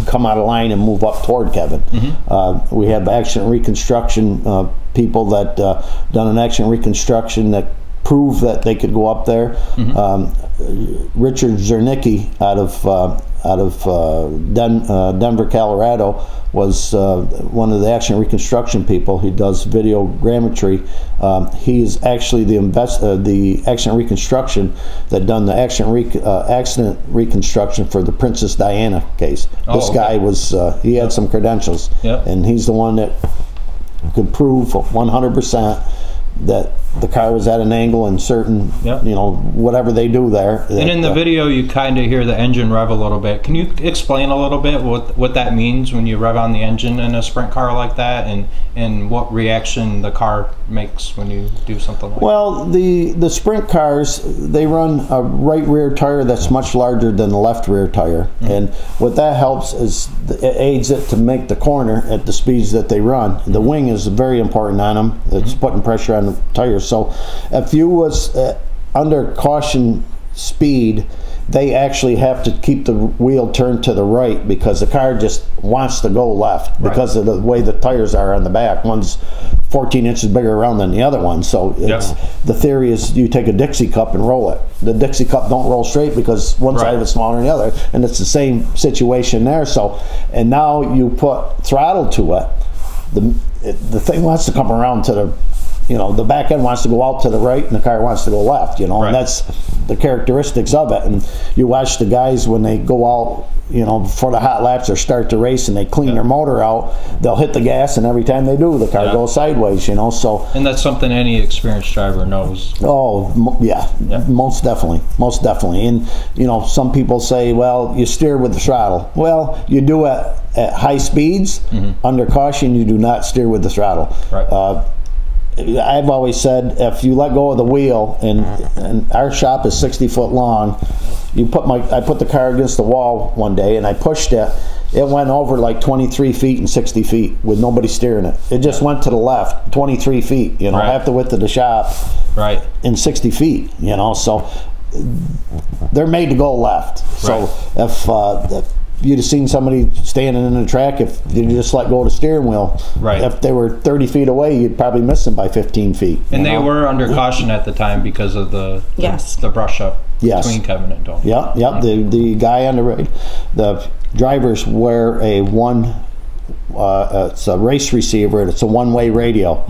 come out of line and move up toward Kevin. We have accident reconstruction people that done an accident reconstruction that prove that they could go up there. Richard Zernicki out of Denver, Colorado, was one of the accident reconstruction people. He does videogrammetry. He is actually the accident reconstruction that done the accident reconstruction for the Princess Diana case. This guy was he had some credentials, and he's the one that could prove 100% that the car was at an angle and certain, whatever they do there. And in the video, you kind of hear the engine rev a little bit. Can you explain a little bit what that means when you rev on the engine in a sprint car like that, and what reaction the car makes when you do something like that? Well, the sprint cars, they run a right rear tire that's much larger than the left rear tire. And what that helps is it aids it to make the corner at the speeds that they run. The wing is very important on them. It's putting pressure on the tires. So if you was under caution speed, they actually have to keep the wheel turned to the right because the car just wants to go left because of the way the tires are on the back. One's 14 inches bigger around than the other one. So it's, the theory is you take a Dixie cup and roll it. The Dixie cup don't roll straight because one side of it's smaller than the other, and it's the same situation there. So, and now you put throttle to it, the thing wants to come around to the, the back end wants to go out to the right and the car wants to go left, and that's the characteristics of it. And you watch the guys when they go out, before the hot laps or start the race and they clean their motor out, they'll hit the gas, and every time they do, the car goes sideways, so. And that's something any experienced driver knows. Oh, most definitely. And, some people say, well, you steer with the throttle. Well, you do it at high speeds. Under caution, you do not steer with the throttle. I've always said, if you let go of the wheel, and our shop is 60 foot long, I put the car against the wall one day and I pushed it. It went over like 23 feet and 60 feet with nobody steering it. It just went to the left 23 feet, half the width of the shop, in 60 feet, so they're made to go left. So if you'd have seen somebody standing in the track, if you just let go of the steering wheel, if they were 30 feet away, you'd probably miss them by 15 feet. And they were under caution at the time because of the brush up between Kevin and Tony. The guy on the right, the drivers wear it's a race receiver, it's a one-way radio.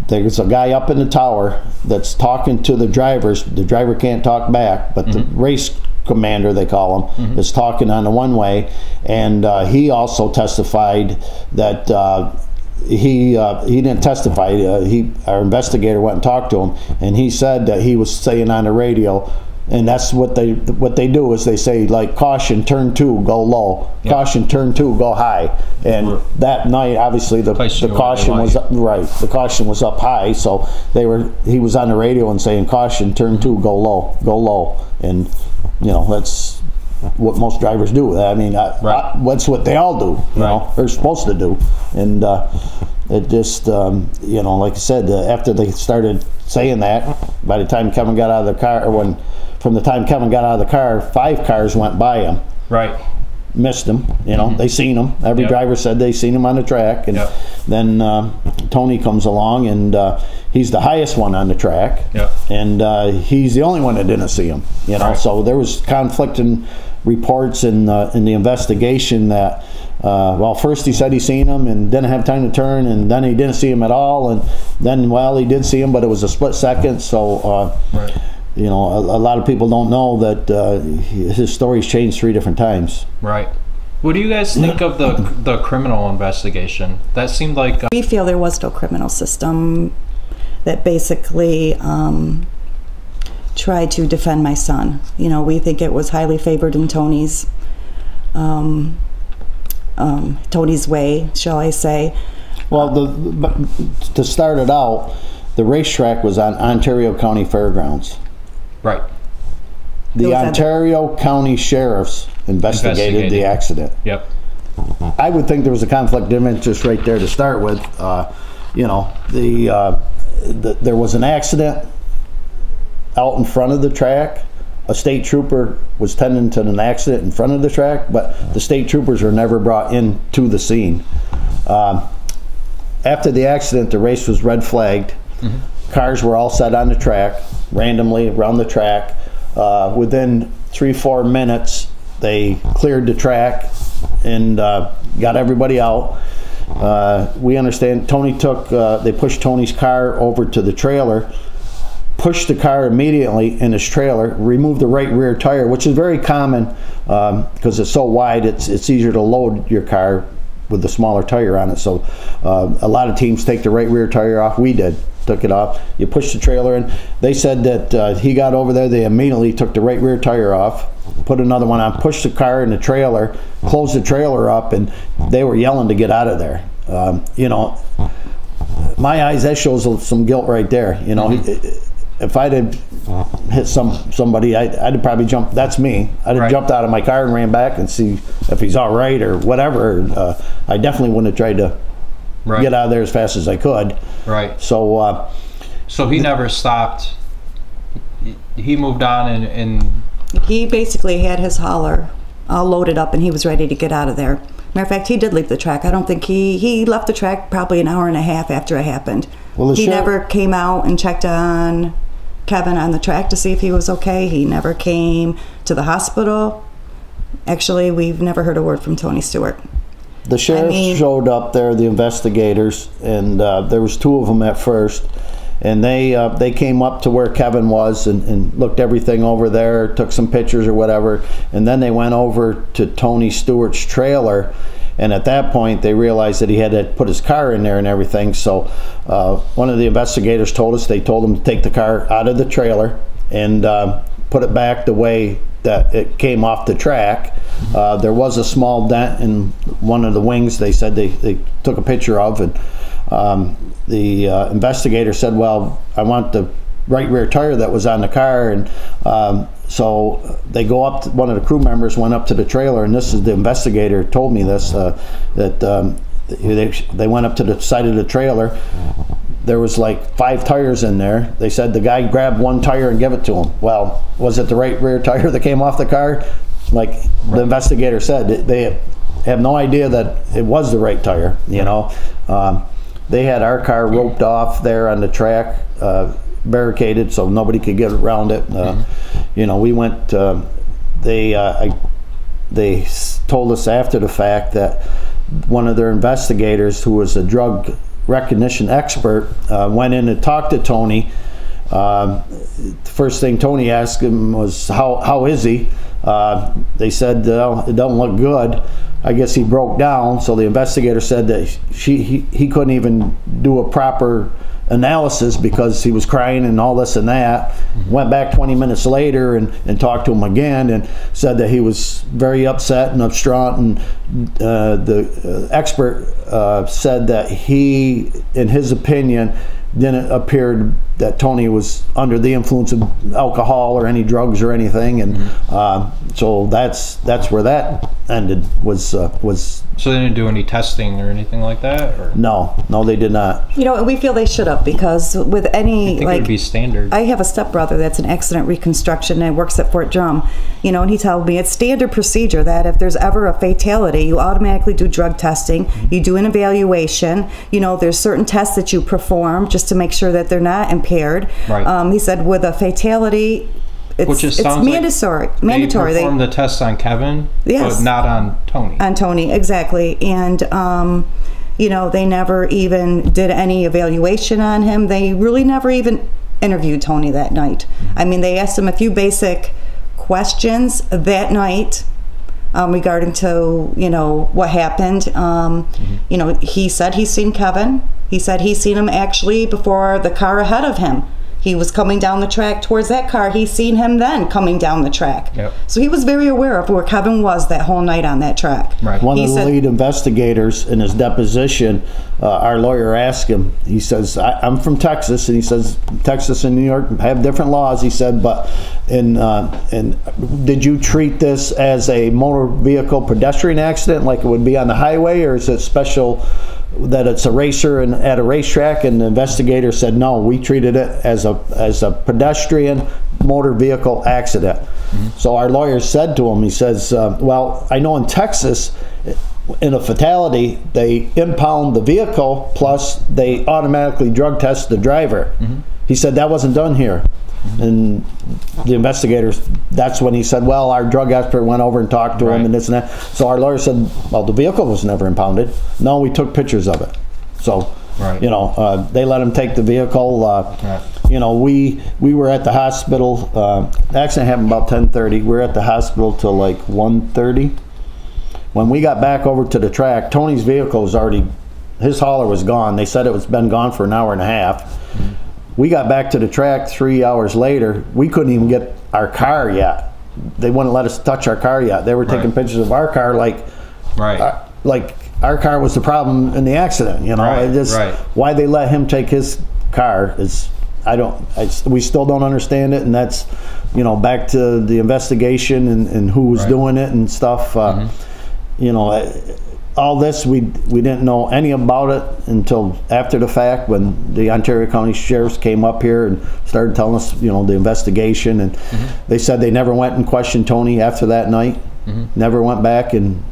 There's a guy up in the tower that's talking to the drivers. The driver can't talk back, but the race commander, they call him, is talking on the one way, and he also testified that he didn't testify. Our investigator went and talked to him, and he said that he was saying on the radio, and that's what they do is they say, like, caution, turn 2, go low. Yep. Caution, turn 2, go high. And that night, obviously, the caution was up, right. The caution was up high, so he was on the radio and saying, caution, turn 2, go low. And that's what most drivers do. I mean, that's what they all do. You know, they're supposed to do. And it just, like I said, after they started saying that, by the time Kevin got out of the car, from the time Kevin got out of the car, 5 cars went by him. Right. Missed him. They seen him. Every driver said they seen him on the track. And then Tony comes along, and he's the highest one on the track. And he's the only one that didn't see him. So there was conflicting reports in the investigation that first he said he seen him and didn't have time to turn, and then he didn't see him at all, and then he did see him, but it was a split second. So a lot of people don't know that his story's changed 3 different times. Right. What do you guys think of the criminal investigation? That seemed like we feel there was no criminal system that basically tried to defend my son. We think it was highly favored in Tony's way, shall I say. Well, to start it out, the racetrack was on Ontario County Fairgrounds. Right. The Ontario County Sheriffs investigated the accident. Yep. I would think there was a conflict of interest right there to start with. There was an accident out in front of the track. A state trooper was tending to an accident in front of the track, but the state troopers were never brought into the scene. After the accident, the race was red flagged. Cars were all set on the track, randomly around the track. Within 3-4 minutes, they cleared the track and got everybody out. We understand they pushed Tony's car over to the trailer, pushed the car immediately in his trailer, removed the right rear tire, which is very common because it's so wide, it's easier to load your car with the smaller tire on it. So a lot of teams take the right rear tire off. We took it off. You push the trailer in. They said that he got over there, they immediately took the right rear tire off, put another one on, pushed the car in the trailer, closed the trailer up, and they were yelling to get out of there. My eyes, that shows some guilt right there. If I'd have hit somebody, I'd have probably jumped. That's me. I'd have jumped out of my car and ran back and see if he's all right or whatever. I definitely wouldn't have tried to get out of there as fast as I could. Right. So he never stopped. He moved on and he basically had his hauler all loaded up and he was ready to get out of there. Matter of fact, he did leave the track. I don't think he left the track probably an hour and a half after it happened. Well, he never came out and checked on Kevin on the track to see if he was okay. He never came to the hospital. Actually, we've never heard a word from Tony Stewart. The sheriffs showed up there, the investigators, and there was 2 of them at first, and they came up to where Kevin was and looked everything over there, took some pictures or whatever, and then they went over to Tony Stewart's trailer, and at that point they realized that he had to put his car in there and everything. So one of the investigators told us, they told him to take the car out of the trailer and put it back the way that it came off the track. There was a small dent in one of the wings, they said they took a picture of, and the investigator said, well, I want the right rear tire that was on the car, and so they go up to, one of the crew members went up to the trailer, and this is the investigator told me this, that they went up to the side of the trailer. There was like 5 tires in there. They said the guy grabbed one tire and gave it to him. Well, was it the right rear tire that came off the car? Like the investigator said, they have no idea that it was the right tire, you know. They had our car roped off there on the track, barricaded so nobody could get around it. You know, we went, they told us after the fact that one of their investigators, who was a drug recognition expert, went in and talked to Tony The first thing Tony asked him was, how is he? They said, it doesn't look good. I guess he broke down. So the investigator said that he couldn't even do a proper analysis because he was crying and all this and that. Went back 20 minutes later and talked to him again and said that he was very upset and distraught, and the expert said that he, in his opinion, didn't appear that Tony was under the influence of alcohol or any drugs or anything, and so that's where that ended. Was So they didn't do any testing or anything like that, or? No, they did not. You know, we feel they should have, because with any, I think it like, would be standard. I have a stepbrother that's an accident reconstruction and works at Fort Drum, you know, and he told me it's standard procedure that if there's ever a fatality, you automatically do drug testing, you do an evaluation, you know, there's certain tests that you perform just to make sure that they're not impaired. Right. He said with a fatality, it's mandatory. They performed the test on Kevin, yes, but not on Tony. On Tony, exactly. And you know, they never even did any evaluation on him. They really never even interviewed Tony that night. I mean, they asked him a few basic questions that night regarding to, you know, what happened. You know, he said he's seen Kevin. He said he's seen him actually before the car ahead of him. He was coming down the track towards that car. He's seen him then coming down the track. Yep. So he was very aware of where Kevin was that whole night on that track. Right. One of the lead investigators in his deposition, our lawyer asked him, he says, I'm from Texas, and he says, Texas and New York have different laws, he said, but did you treat this as a motor vehicle pedestrian accident like it would be on the highway, or is it special that it's a racer and at a racetrack? And the investigator said, no, we treated it as a pedestrian motor vehicle accident. So our lawyer said to him, he says, well, I know in Texas, in a fatality, they impound the vehicle plus they automatically drug test the driver. He said that wasn't done here. And the investigators, that's when he said, well, our drug expert went over and talked to him and this and that. So our lawyer said, well, the vehicle was never impounded. No, we took pictures of it. So, you know, they let him take the vehicle. You know, we were at the hospital. The accident happened about 10:30. We were at the hospital till like 1:30. When we got back over to the track, Tony's vehicle was already, his hauler was gone. They said it was been gone for an hour and a half. We got back to the track 3 hours later. We couldn't even get our car yet. They wouldn't let us touch our car yet. They were taking pictures of our car like our car was the problem in the accident. You know, why they let him take his car is, we still don't understand it, and that's, you know, back to the investigation and who was doing it and stuff. You know, all this, we didn't know any about it until after the fact, when the Ontario County Sheriffs came up here and started telling us, you know, the investigation, and they said they never went and questioned Tony after that night. Never went back, and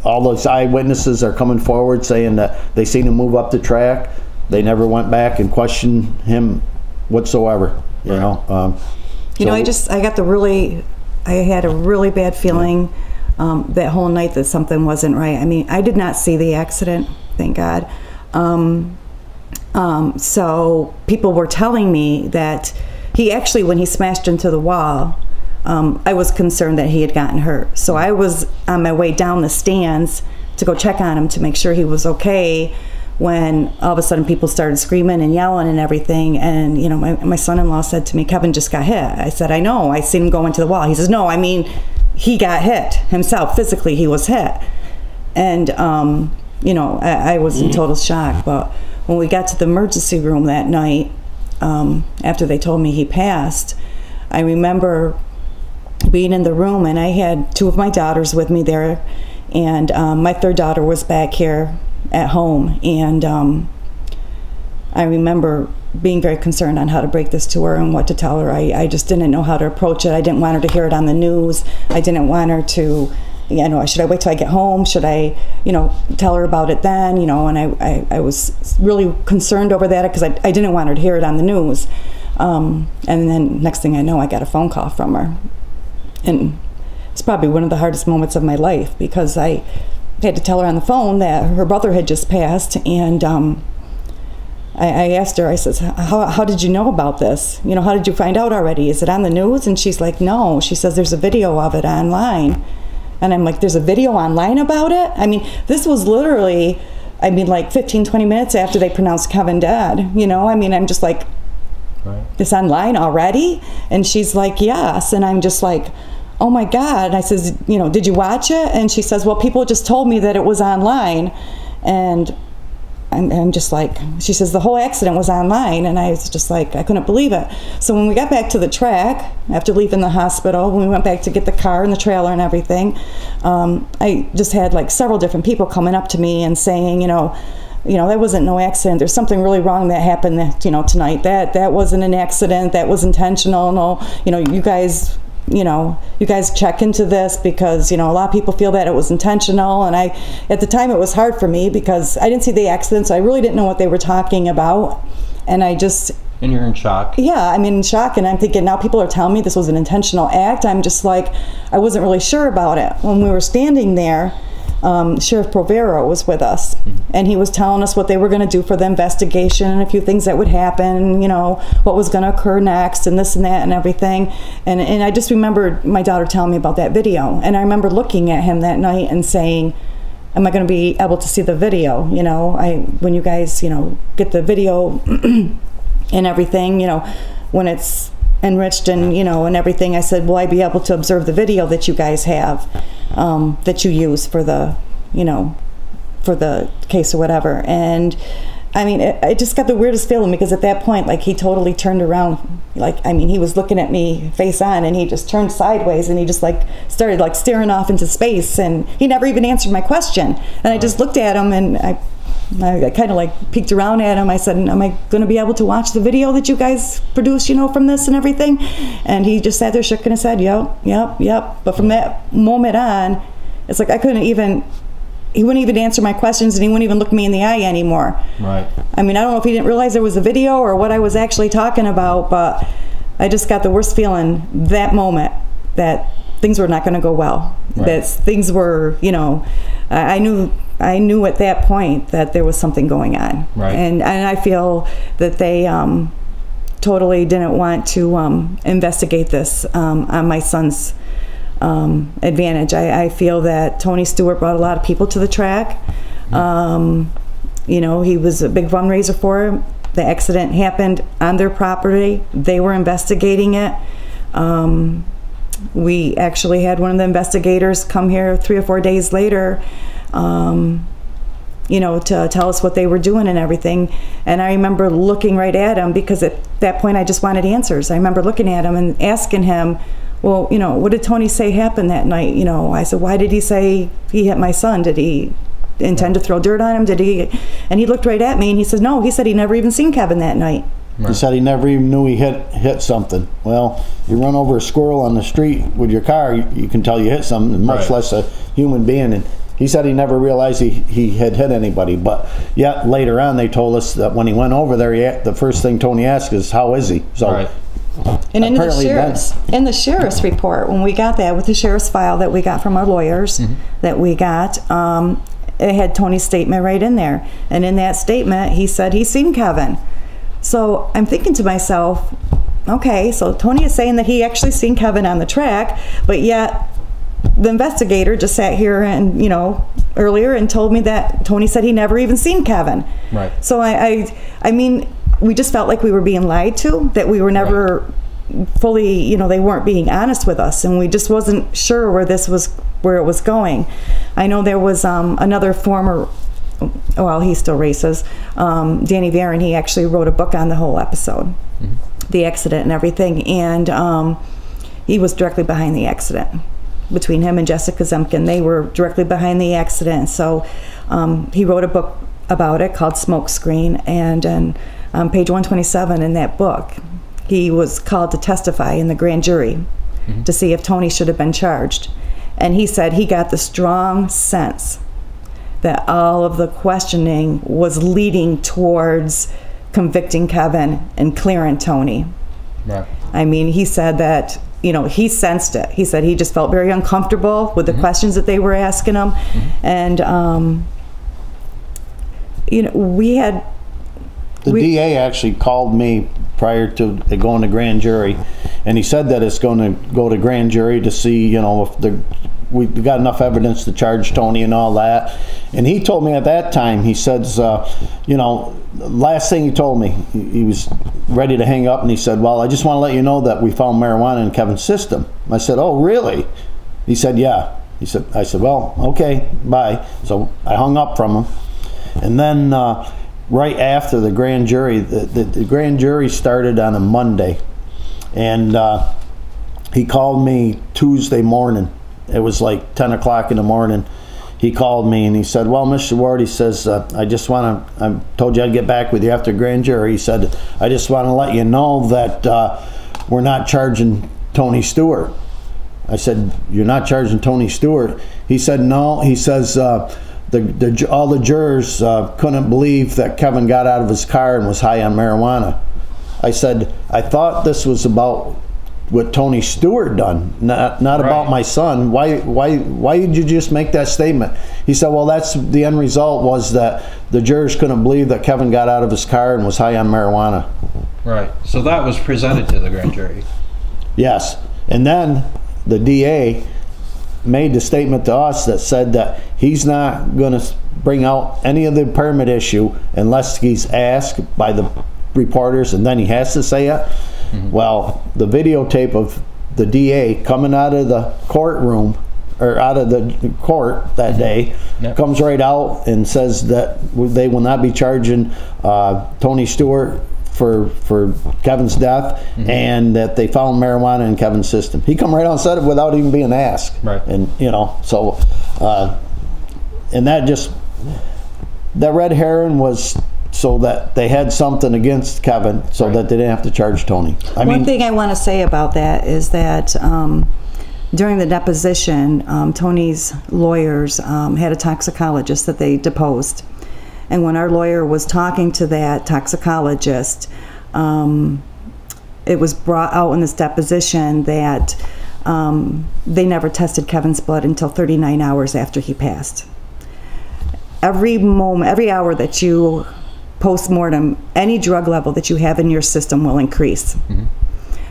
all those eyewitnesses are coming forward saying that they seen him move up the track. They never went back and questioned him whatsoever. You know. You know, I had a really bad feeling that whole night that something wasn't right. I mean, I did not see the accident, thank God. So people were telling me that he actually, when he smashed into the wall, I was concerned that he had gotten hurt. So I was on my way down the stands to go check on him to make sure he was okay, when all of a sudden people started screaming and yelling and everything. And, you know, my son-in-law said to me, Kevin just got hit. I said, I know, I seen him go into the wall. He says, no, I mean, he got hit himself, physically he was hit. And you know, I was in total shock. But when we got to the emergency room that night, after they told me he passed, I remember being in the room, and I had two of my daughters with me there, and my third daughter was back here at home, and I remember being very concerned on how to break this to her and what to tell her. I just didn't know how to approach it. I didn't want her to hear it on the news. I didn't want her to, you know, should I wait till I get home? Should I, you know, tell her about it then? You know, and I was really concerned over that because I didn't want her to hear it on the news. And then next thing I know, I got a phone call from her. And it's probably one of the hardest moments of my life, because I had to tell her on the phone that her brother had just passed, and I asked her, I said, how did you know about this? You know, how did you find out already? Is it on the news? And she's like, no. She says, there's a video of it online. And I'm like, there's a video online about it? I mean, this was literally, I mean, like 15, 20 minutes after they pronounced Kevin dead. You know, I mean, I'm just like, Right. it's online already? And she's like, yes. And I'm just like, oh my God. And I says, you know, did you watch it? And she says, well, people just told me that it was online. And I'm just like, she says, the whole accident was online. And I was just like, I couldn't believe it. So when we got back to the track, after leaving the hospital, when we went back to get the car and the trailer and everything, I just had like several different people coming up to me and saying, you know, that wasn't no accident. There's something really wrong that happened, you know, tonight. That wasn't an accident. That was intentional. No, you know, you guys check into this, because, you know, a lot of people feel that it was intentional. And at the time, it was hard for me because I didn't see the accident, so I really didn't know what they were talking about. And And you're in shock. Yeah, I'm in shock, and I'm thinking, now people are telling me this was an intentional act. I'm just like, I wasn't really sure about it. When we were standing there, Sheriff Provera was with us, and he was telling us what they were going to do for the investigation and a few things that would happen, you know, what was going to occur next and this and that and everything. And I just remembered my daughter telling me about that video, and I remember looking at him that night and saying, am I going to be able to see the video? You know, when you guys, you know, get the video and everything, you know, when it's enriched and, you know, and everything, I said, will I be able to observe the video that you guys have, that you use for the, you know, for the case or whatever. And I mean, I just got the weirdest feeling, because at that point, like, he totally turned around. Like, I mean, he was looking at me face on, and he just turned sideways, and he just like started like staring off into space, and he never even answered my question. And I just looked at him, and I kind of like peeked around at him. I said, am I going to be able to watch the video that you guys produce, you know, from this and everything? And he just sat there shaking his head, yep. But from that moment on, it's like I couldn't even, he wouldn't even answer my questions, and he wouldn't even look me in the eye anymore. Right. I mean, I don't know if he didn't realize there was a video or what I was actually talking about, but I just got the worst feeling that moment that things were not going to go well. Right. That things were, you know, I knew at that point that there was something going on. Right. And I feel that they totally didn't want to investigate this on my son's advantage. I feel that Tony Stewart brought a lot of people to the track. You know, he was a big fundraiser for him. The accident happened on their property. They were investigating it. We actually had one of the investigators come here 3 or 4 days later, you know, to tell us what they were doing and everything. And I remember looking right at him, because at that point I just wanted answers. I remember looking at him and asking him, well, you know, what did Tony say happened that night? You know, I said, why did he say he hit my son? Did he intend to throw dirt on him? Did he? And he looked right at me and he says, no, he said he never even seen Kevin that night. Right. He said he never even knew he hit something. Well, you run over a squirrel on the street with your car, you can tell you hit something, much less a human being. And he said he never realized he had hit anybody. But yet later on, they told us that when he went over there, the first thing Tony asked is, how is he? So. And in the sheriff's report, when we got that with the sheriff's file that we got from our lawyers, that we got, it had Tony's statement right in there. And in that statement, he said he's seen Kevin. So I'm thinking to myself, okay, so Tony is saying that he actually seen Kevin on the track, but yet the investigator just sat here and, you know, earlier and told me that Tony said he never even seen Kevin. Right. So I mean, we just felt like we were being lied to, that we were never fully, you know, they weren't being honest with us, and we just wasn't sure where it was going. I know there was another former, well, he still races, Danny Varon. He actually wrote a book on the whole episode, the accident and everything, and he was directly behind the accident. Between him and Jessica Zemkin, they were directly behind the accident. So he wrote a book about it called Smokescreen, and on page 127 in that book, he was called to testify in the grand jury to see if Tony should have been charged. And he said he got the strong sense that all of the questioning was leading towards convicting Kevin and clearing Tony. Right. I mean, he said that, you know, he sensed it. He said he just felt very uncomfortable with the questions that they were asking him. And, you know, we had The DA actually called me prior to it going to grand jury, and he said that it's going to go to grand jury to see, you know, if we got enough evidence to charge Tony and all that. And he told me at that time, he says, you know, last thing he told me, he was ready to hang up, and he said, well, I just want to let you know that we found marijuana in Kevin's system. I said, oh, really? He said, yeah. I said, well, okay, bye. So I hung up from him. And then right after the grand jury, the grand jury started on a Monday, and he called me Tuesday morning. It was like 10 o'clock in the morning. He called me and he said, well, Mr. Ward, he says, I told you I'd get back with you after grand jury. He said, I just want to let you know that we're not charging Tony Stewart. I said, you're not charging Tony Stewart? He said, no. He says, all the jurors couldn't believe that Kevin got out of his car and was high on marijuana. I said, I thought this was about what Tony Stewart done, not right. About my son. Why did you just make that statement? He said, well, that's the end result, was that the jurors couldn't believe that Kevin got out of his car and was high on marijuana. Right. So that was presented to the grand jury. Yes. And then the DA made the statement to us that said that he's not going to bring out any of the permit issue unless he's asked by the reporters, and then he has to say it. Mm-hmm. Well, the videotape of the DA coming out of the courtroom, or out of the court that day, comes right out and says that they will not be charging Tony Stewart for Kevin's death, and that they found marijuana in Kevin's system. He come right out and said it without even being asked. Right. And you know, so and that red herring was so that they had something against Kevin, so that they didn't have to charge Tony. One thing I want to say about that is that during the deposition, Tony's lawyers had a toxicologist that they deposed. And when our lawyer was talking to that toxicologist, it was brought out in this deposition that they never tested Kevin's blood until 39 hours after he passed. Every moment, every hour that you post-mortem, any drug level that you have in your system will increase.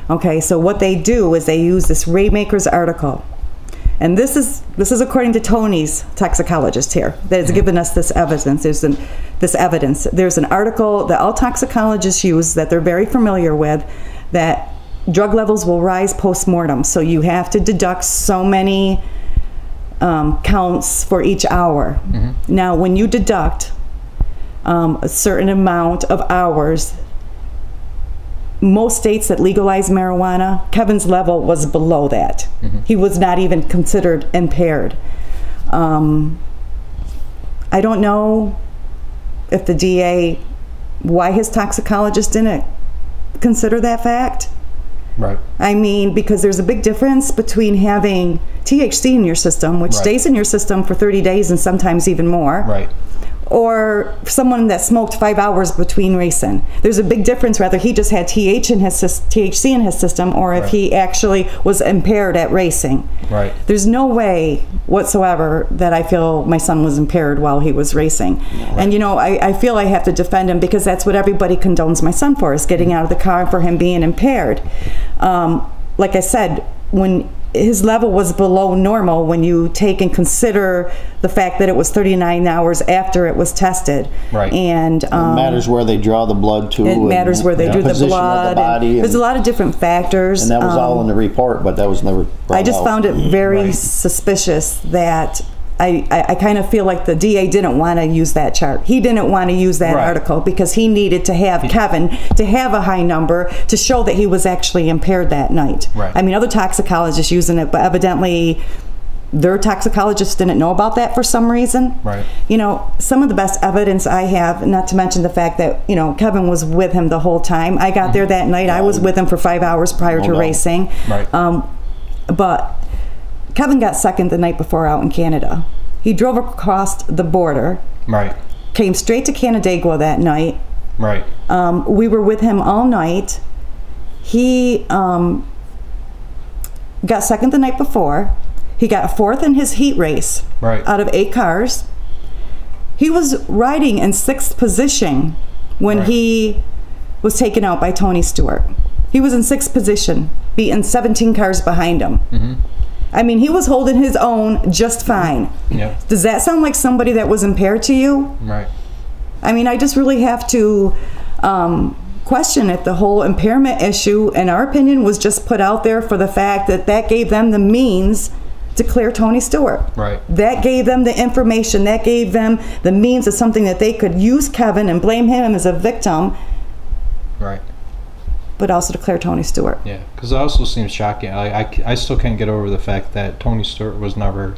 Okay, so what they do is they use this Raymaker's article. And this is according to Tony's toxicologist here that has given us this evidence. There's an article that all toxicologists use that they're very familiar with, that drug levels will rise post-mortem. So you have to deduct so many counts for each hour. Now, when you deduct a certain amount of hours, most states that legalize marijuana, Kevin's level was below that. He was not even considered impaired. I don't know if the DA, why his toxicologist didn't consider that fact. Right. I mean, because there's a big difference between having THC in your system, which stays in your system for 30 days and sometimes even more. Right. Or someone that smoked 5 hours between racing. There's a big difference whether he just had THC in his system, or if he actually was impaired at racing. Right. There's no way whatsoever that I feel my son was impaired while he was racing. And you know, I feel I have to defend him because that's what everybody condones my son for, is getting out of the car for him being impaired. Like I said, when his level was below normal, when you take and consider the fact that it was 39 hours after it was tested. Right. And it matters where they draw the blood to. It matters where they do the blood. There's a lot of different factors. And that was all in the report, but that was never brought I just out. found it very suspicious that I kind of feel like the DA didn't want to use that chart. He didn't want to use that article because he needed to have Kevin to have a high number to show that he was actually impaired that night. Right. I mean, other toxicologists using it, but evidently their toxicologists didn't know about that for some reason. Right. You know, some of the best evidence I have, not to mention the fact that, you know, Kevin was with him the whole time. I got there that night. I was with him for 5 hours prior to racing. Right. But Kevin got second the night before out in Canada. He drove across the border. Right. Came straight to Canandaigua that night. Right. We were with him all night. He got second the night before. He got fourth in his heat race. Right. Out of 8 cars. He was riding in 6th position when Right. he was taken out by Tony Stewart. He was in 6th position, beating 17 cars behind him. I mean, he was holding his own just fine. Yeah. Does that sound like somebody that was impaired to you? Right. I mean, I just really have to question if the whole impairment issue, in our opinion, was just put out there for the fact that that gave them the means to clear Tony Stewart. Right. That gave them the information. That gave them the means of something that they could use Kevin and blame him as a victim, Right. but also to clear Tony Stewart. Yeah. Because it also seems shocking. I still can't get over the fact that Tony Stewart was never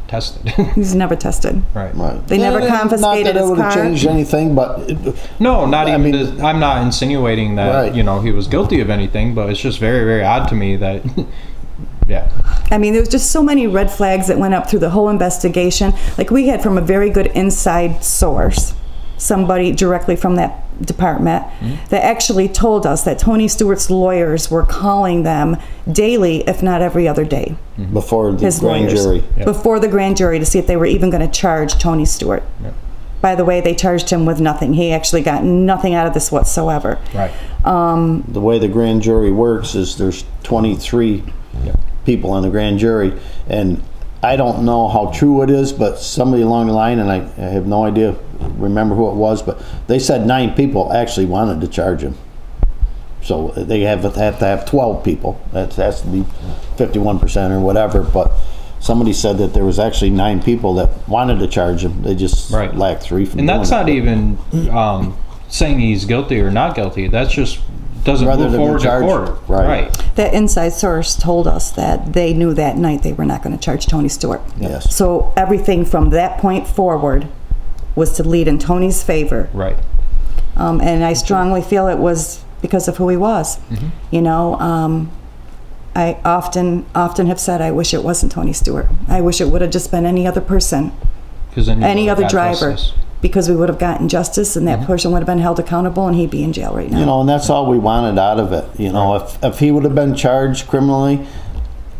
tested. He's never tested. Right. Right. They never confiscated not that his it would have car. changed anything, but No, not I even. mean- I'm not insinuating that Right. he was guilty of anything, but it's just very, very odd to me that. Yeah. I mean, there was just so many red flags that went up through the whole investigation. Like, we had from a very good inside source, somebody directly from that department, that actually told us that Tony Stewart's lawyers were calling them daily, if not every other day, before the his grand lawyers, jury. before the grand jury, to see if they were even going to charge Tony Stewart. Yep. By the way, they charged him with nothing. He actually got nothing out of this whatsoever. Right. The way the grand jury works is there's 23 people on the grand jury, and I don't know how true it is, but somebody along the line, and I have no idea, remember who it was, but they said 9 people actually wanted to charge him. So they have to have 12 people. That has to be 51% or whatever, but somebody said that there was actually 9 people that wanted to charge him. They just Right. lacked 3 from And that's doing not it. even saying he's guilty or not guilty. That's just doesn't Rather move than forward to charge- court. right. That inside source told us that they knew that night they were not going to charge Tony Stewart. Yes. So everything from that point forward was to lead in Tony's favor. Right. And I strongly feel it was because of who he was. You know, I often have said, I wish it wasn't Tony Stewart. I wish it would have just been any other person, Because then you any would've other got driver. justice. Because we would have gotten justice and that person would have been held accountable and he'd be in jail right now. You know, and that's all we wanted out of it. You know, if he would have been charged criminally,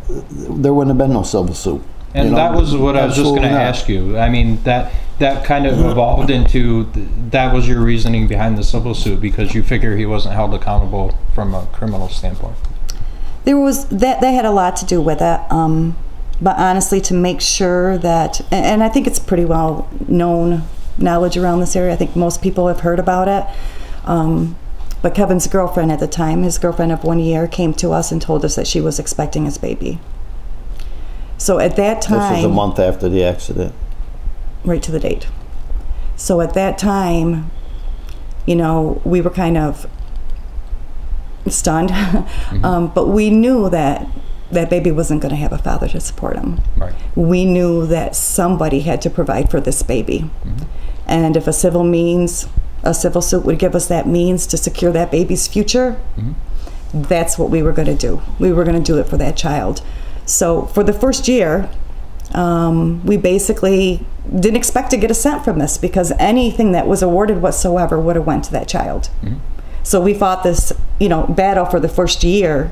there wouldn't have been no civil suit. And You know, that was what I was just going to absolutely not. ask you. I mean, that kind of evolved into, that was your reasoning behind the civil suit, because you figure he wasn't held accountable from a criminal standpoint. There was that had a lot to do with it, but honestly, to make sure that, and I think it's pretty well known knowledge around this area. I think most people have heard about it. But Kevin's girlfriend at the time, his girlfriend of 1 year, came to us and told us that she was expecting his baby. So at that time, This was a month after the accident. right to the date. So at that time, you know, we were kind of stunned, but we knew that that baby wasn't going to have a father to support him. Right. We knew that somebody had to provide for this baby. And if a civil suit would give us that means to secure that baby's future, that's what we were going to do. We were going to do it for that child. So for the first year, we basically didn't expect to get a cent from this, because anything that was awarded whatsoever would have went to that child. So we fought this, you know, battle for the first year.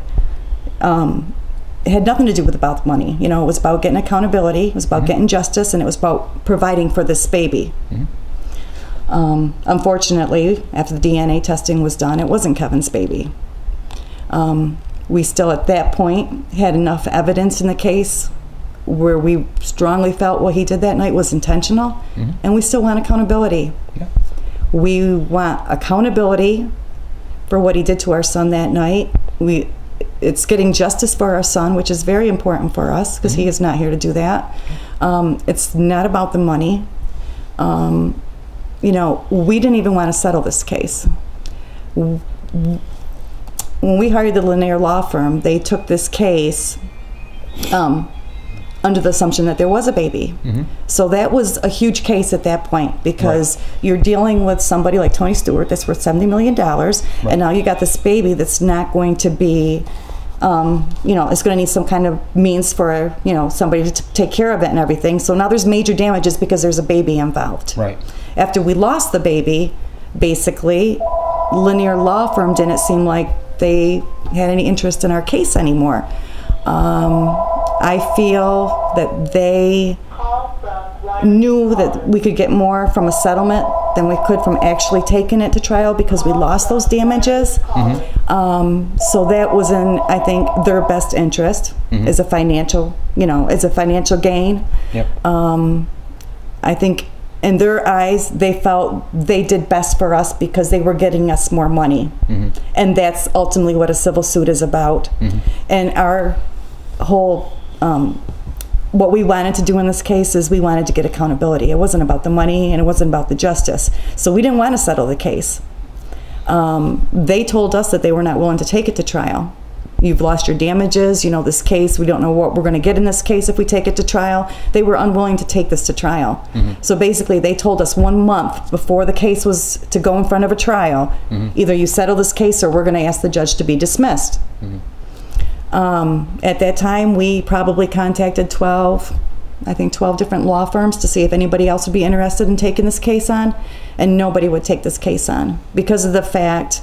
It had nothing to do with about money. You know, it was about getting accountability, it was about getting justice, and it was about providing for this baby. Unfortunately, after the DNA testing was done, it wasn't Kevin's baby. We still, at that point, had enough evidence in the case where we strongly felt what he did that night was intentional, and we still want accountability. Yeah. We want accountability for what he did to our son that night. It's getting justice for our son, which is very important for us, because he is not here to do that. It's not about the money. You know, we didn't even want to settle this case. When we hired the Lanier Law Firm, they took this case under the assumption that there was a baby. So that was a huge case at that point, because you're dealing with somebody like Tony Stewart that's worth $70 million, and now you got this baby that's not going to be, you know, it's going to need some kind of means for, you know, somebody to take care of it and everything. So now there's major damages because there's a baby involved. Right. After we lost the baby, basically, Lanier Law Firm didn't seem like they had any interest in our case anymore. I feel that they knew that we could get more from a settlement than we could from actually taking it to trial because we lost those damages. So that was in, I think, their best interest as a financial, as a financial gain. Yep. I think in their eyes, they felt they did best for us because they were getting us more money. And that's ultimately what a civil suit is about. And our whole, what we wanted to do in this case is we wanted to get accountability. It wasn't about the money and it wasn't about the justice. So we didn't want to settle the case. They told us that they were not willing to take it to trial. You've lost your damages, this case, we don't know what we're going to get in this case if we take it to trial. They were unwilling to take this to trial. So basically they told us 1 month before the case was to go in front of a trial, either you settle this case or we're going to ask the judge to be dismissed. At that time, we probably contacted 12 different law firms to see if anybody else would be interested in taking this case on, and nobody would take this case on because of the fact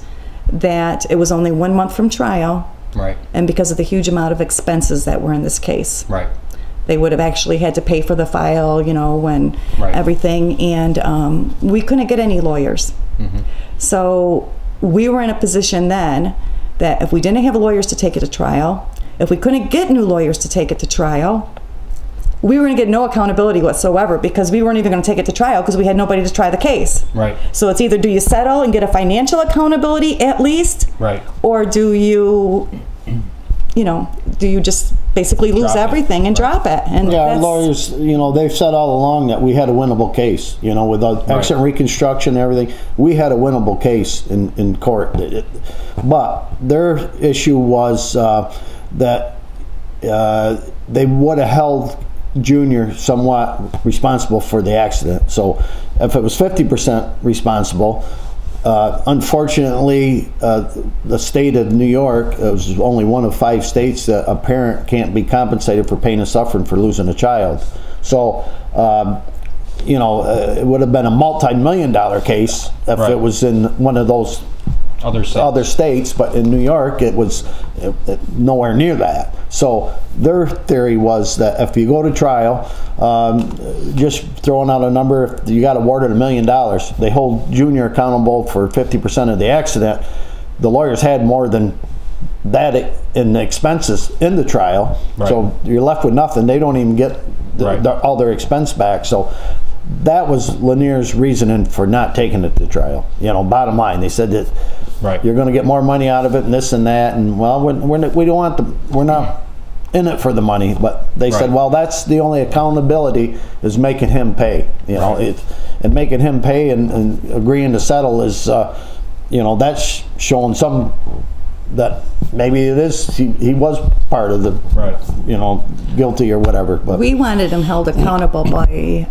that it was only 1 month from trial, right, and because of the huge amount of expenses that were in this case. Right. They would have actually had to pay for the file, when everything, and we couldn't get any lawyers. So we were in a position then that if we didn't have lawyers to take it to trial, if we couldn't get new lawyers to take it to trial, we were going to get no accountability whatsoever because we weren't even going to take it to trial because we had nobody to try the case. Right. So it's either do you settle and get a financial accountability at least, right, or do you just basically lose everything and drop it? And yeah, lawyers, they've said all along that we had a winnable case, with the accident reconstruction and everything. We had a winnable case in court. But their issue was that they would have held Junior somewhat responsible for the accident. So if it was 50% responsible, unfortunately, the state of New York was only one of 5 states that a parent can't be compensated for pain and suffering for losing a child. So, it would have been a multi-million-dollar case if it was in one of those other states, but in New York it was nowhere near that. So their theory was that if you go to trial, just throwing out a number, if you got awarded $1 million, they hold Junior accountable for 50% of the accident. The lawyers had more than that in the expenses in the trial, so you're left with nothing. They don't even get all their expense back. So that was Lanier's reasoning for not taking it to trial. Bottom line, they said that you're going to get more money out of it and this and that, and well, we don't want we're not in it for the money, but they said, well, that's the only accountability is making him pay. And making him pay and agreeing to settle is, that's showing some that maybe it is he was part of the guilty or whatever. But we wanted him held accountable by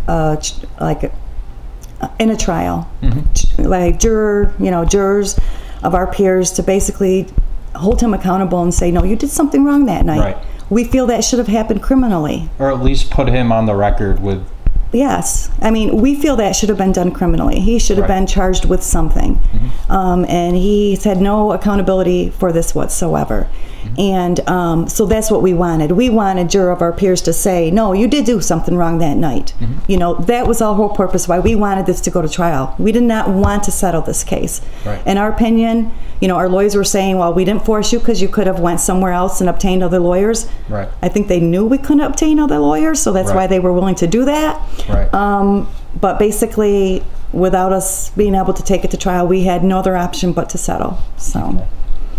in a trial, like jurors of our peers to basically hold him accountable and say, no, you did something wrong that night. We feel that should have happened criminally, or at least put him on the record with. Yes, I mean, we feel that should have been done criminally. He should have been charged with something, and he's had no accountability for this whatsoever. And so that's what we wanted. We wanted juror of our peers to say, no, you did do something wrong that night. That was our whole purpose why we wanted this to go to trial. We did not want to settle this case. In our opinion, our lawyers were saying, well, we didn't force you because you could have went somewhere else and obtained other lawyers. I think they knew we couldn't obtain other lawyers, so that's why they were willing to do that. But basically, without us being able to take it to trial, we had no other option but to settle. So.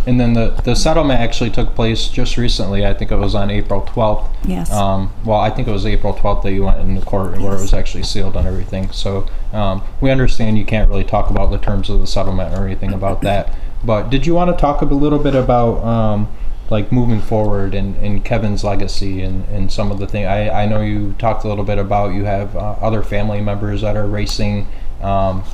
And then the settlement actually took place just recently. I think it was on April 12th. Yes. Well, I think it was April 12th that you went into court where it was actually sealed and everything. So we understand you can't really talk about the terms of the settlement or anything about that. But did you want to talk a little bit about like moving forward and Kevin's legacy and some of the things? I know you talked a little bit about you have other family members that are racing,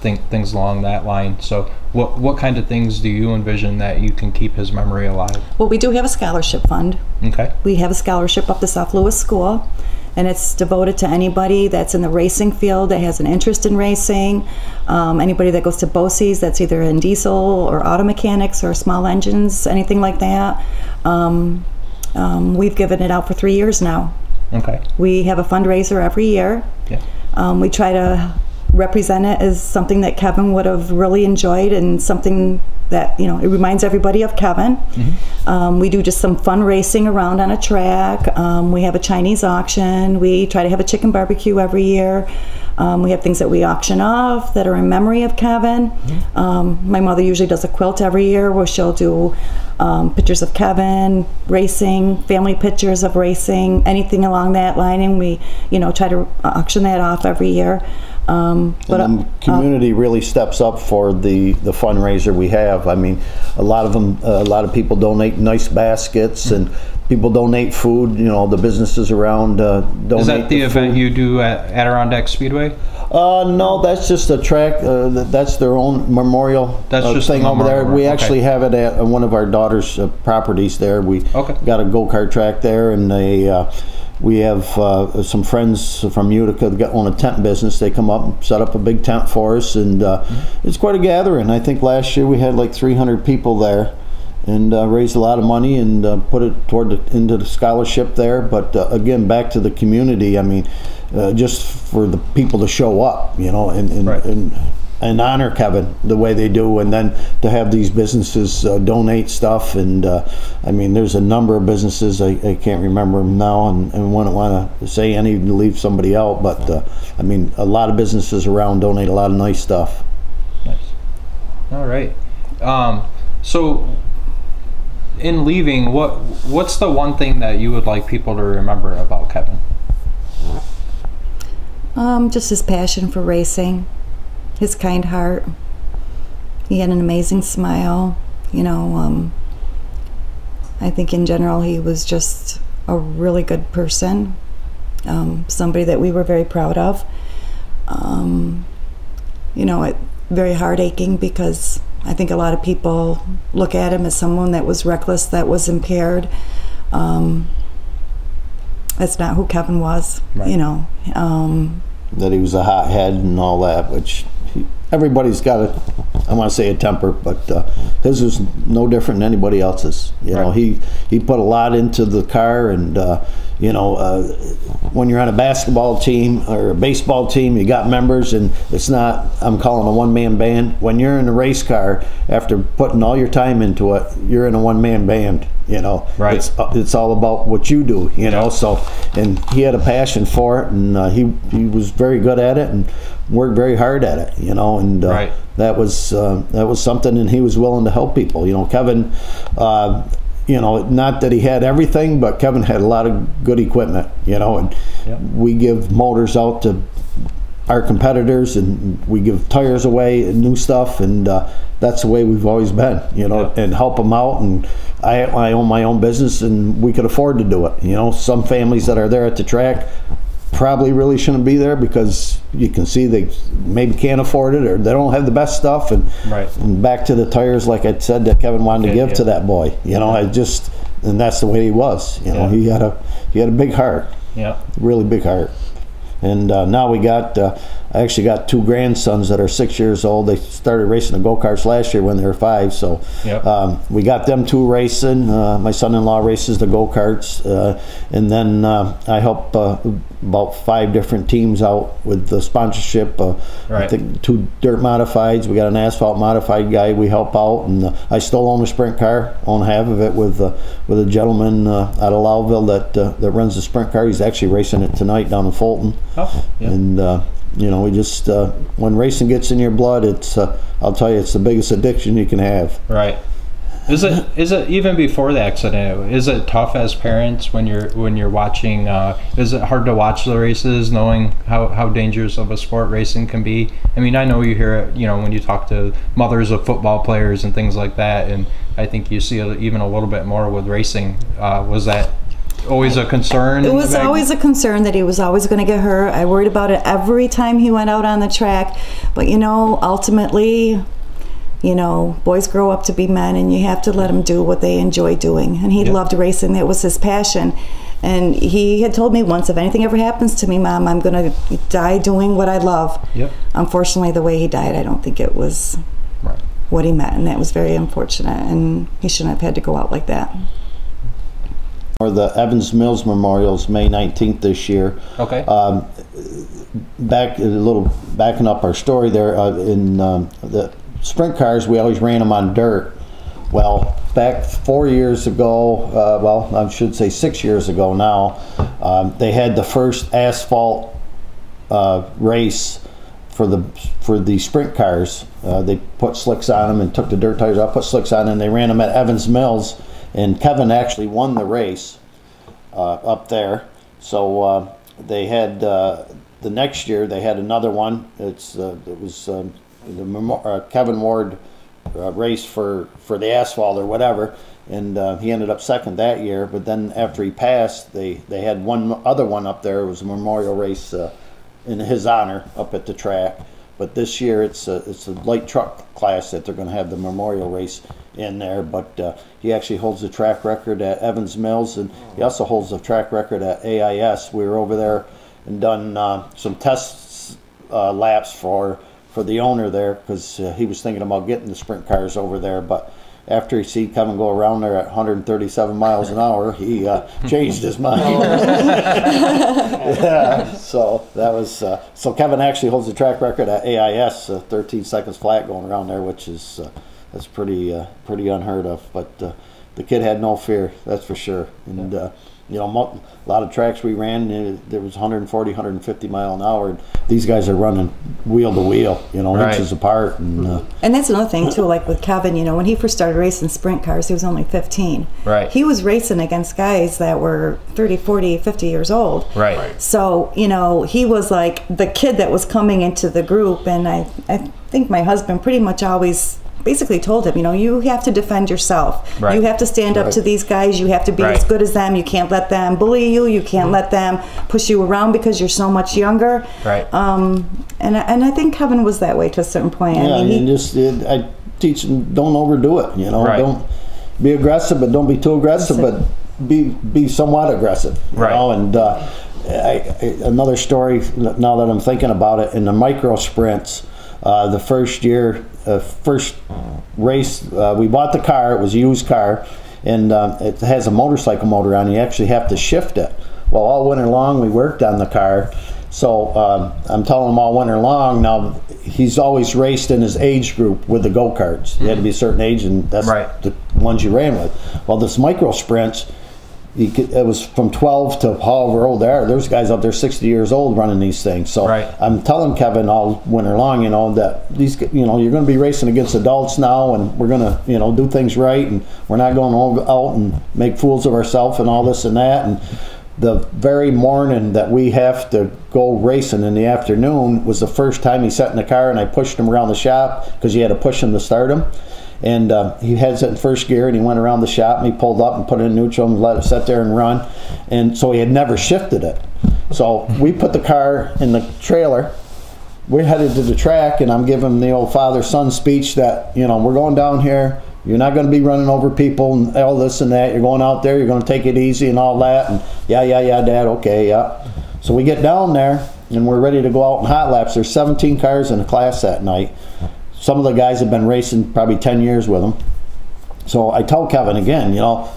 things along that line. So what kind of things do you envision that you can keep his memory alive? Well, we do have a scholarship fund. Okay. We have a scholarship up to South Louis School, and it's devoted to anybody that's in the racing field that has an interest in racing, anybody that goes to BOCES that's either in diesel or auto mechanics or small engines, anything like that. We've given it out for 3 years now. Okay. We have a fundraiser every year. Yeah. We try to represent it as something that Kevin would have really enjoyed, and something that, you know, it reminds everybody of Kevin. We do just some fun racing around on a track. We have a Chinese auction. We try to have a chicken barbecue every year. We have things that we auction off that are in memory of Kevin. My mother usually does a quilt every year where she'll do pictures of Kevin racing, family pictures of racing, anything along that line, and we, you know, try to auction that off every year. But the community really steps up for the fundraiser we have. I mean, a lot of people donate nice baskets, and people donate food. You know, the businesses around donate. Is that the event you do at Adirondack Speedway? No, that's just a track. That's their own memorial thing over there. We actually have it at one of our daughter's properties there. We got a go-kart track there, and we have some friends from Utica that own a tent business. They come up and set up a big tent for us, and it's quite a gathering. I think last year we had like 300 people there, and raised a lot of money and put it into the scholarship there. But again, back to the community. I mean, just for the people to show up, you know, and honor Kevin the way they do, and then to have these businesses donate stuff. And I mean, there's a number of businesses, I can't remember them now, and wouldn't want to say any to leave somebody out, but I mean, a lot of businesses around donate a lot of nice stuff. Nice. All right. So in leaving, what's the one thing that you would like people to remember about Kevin? Just his passion for racing, his kind heart. He had an amazing smile. You know, I think in general he was just a really good person, somebody that we were very proud of. You know, very heart-aching, because I think a lot of people look at him as someone that was reckless, that was impaired. That's not who Kevin was, you know. That he was a hothead and all that, which everybody's got I want to say a temper, but his was no different than anybody else's. You know, he put a lot into the car, and you know, when you're on a basketball team or a baseball team, you got members, and it's not, I'm calling a one-man band. When you're in a race car, after putting all your time into it, you're in a one-man band. You know, it's all about what you do. You know, so, and he had a passion for it, and he was very good at it, and worked very hard at it. You know, and that was something, and he was willing to help people. You know, Kevin. You know, not that he had everything, but Kevin had a lot of good equipment. You know, and we give motors out to our competitors, and we give tires away and new stuff, and that's the way we've always been. You know, and help them out. And I own my own business, and we could afford to do it. You know, some families that are there at the track probably really shouldn't be there, because you can see they maybe can't afford it, or they don't have the best stuff. And, and back to the tires, like I said, that Kevin wanted to give to that boy. You know, and that's the way he was. You know, he had a big heart. Really big heart. And now we got, I actually got two grandsons that are 6 years old. They started racing the go-karts last year when they were 5. So we got them two racing. My son-in-law races the go-karts. And then I help about 5 different teams out with the sponsorship. I think 2 dirt modifieds. We got an asphalt modified guy we help out. And I still own a sprint car, own half of it with a gentleman out of Lowville that runs the sprint car. He's actually racing it tonight down in Fulton. And you know, we just when racing gets in your blood, it's I'll tell you, it's the biggest addiction you can have. Is it even before the accident? Is it tough as parents when you're watching? Is it hard to watch the races, knowing how dangerous of a sport racing can be? I mean, I know you hear it, you know, when you talk to mothers of football players and things like that, and I think you see it even a little bit more with racing. Was that always a concern? It was always a concern that he was always going to get hurt. I worried about it every time he went out on the track. But, you know, ultimately, you know, boys grow up to be men, and you have to let them do what they enjoy doing. And he loved racing. That was his passion. And he had told me once, if anything ever happens to me, Mom, I'm going to die doing what I love. Unfortunately, the way he died, I don't think it was what he meant. And that was very unfortunate. And he shouldn't have had to go out like that. Or the Evans Mills Memorial's May 19th this year. backing up our story there, in the sprint cars, we always ran them on dirt. Well, back 4 years ago, well, I should say 6 years ago now, they had the first asphalt race for the sprint cars. They put slicks on them and took the dirt tires out, put slicks on them, and they ran them at Evans Mills. And Kevin actually won the race up there. So they had the next year they had another one. It was the Kevin Ward race for the asphalt or whatever, and he ended up second that year. But then after he passed, they had one other one up there. It was a memorial race in his honor up at the track. But this year it's a light truck class that they're going to have the memorial race in there. But he actually holds the track record at Evans Mills, and he also holds the track record at AIS. We were over there and done some test laps for the owner there, because he was thinking about getting the sprint cars over there. But after he see Kevin go around there at 137 miles an hour, he changed his mind. Yeah, so that was so Kevin actually holds the track record at AIS, 13 seconds flat going around there, which is that's pretty unheard of. But the kid had no fear, that's for sure. And you know, a lot of tracks we ran, there was 140, 150 mile an hour. And these guys are running wheel to wheel, you know, right. inches apart. And that's another thing too, like with Kevin, you know, when he first started racing sprint cars, he was only 15. Right. He was racing against guys that were 30, 40, 50 years old. Right. So, you know, he was like the kid that was coming into the group, and I think my husband pretty much always basically told him, you know, you have to defend yourself. Right. You have to stand up to these guys. You have to be as good as them. You can't let them bully you. You can't let them push you around because you're so much younger. Right. And I think Kevin was that way to a certain point. Yeah, I mean, I teach them, don't overdo it. You know, Right. don't be aggressive, but don't be too aggressive. But be somewhat aggressive. You Right. know? And another story, now that I'm thinking about it, in the micro sprints, the first year, first race, we bought the car. It was a used car, and it has a motorcycle motor on it. You actually have to shift it. Well, all winter long we worked on the car, so I'm telling him all winter long. Now he's always raced in his age group with the go-karts. You had to be a certain age, and that's Right. the ones you ran with. Well, this micro sprints, it was from 12 to however old they are. There's guys out there 60 years old running these things. So Right. I'm telling Kevin all winter long, you know, that these, you know, you're going to be racing against adults now, and we're going to, you know, do things right, and we're not going out and make fools of ourselves and all this and that. And the very morning that we have to go racing in the afternoon was the first time he sat in the car, and I pushed him around the shop because you had to push him to start him. And he has it in first gear, and he went around the shop, and he pulled up and put it in neutral and let it sit there and run. And so he had never shifted it. So we put the car in the trailer. We're headed to the track, and I'm giving the old father-son speech that, you know, we're going down here. You're not going to be running over people and all this and that. You're going out there. You're going to take it easy and all that. And yeah, Dad, okay, yeah. So we get down there, and we're ready to go out in hot laps. There's 17 cars in the class that night. Some of the guys have been racing probably 10 years with them. So I told Kevin again, you know,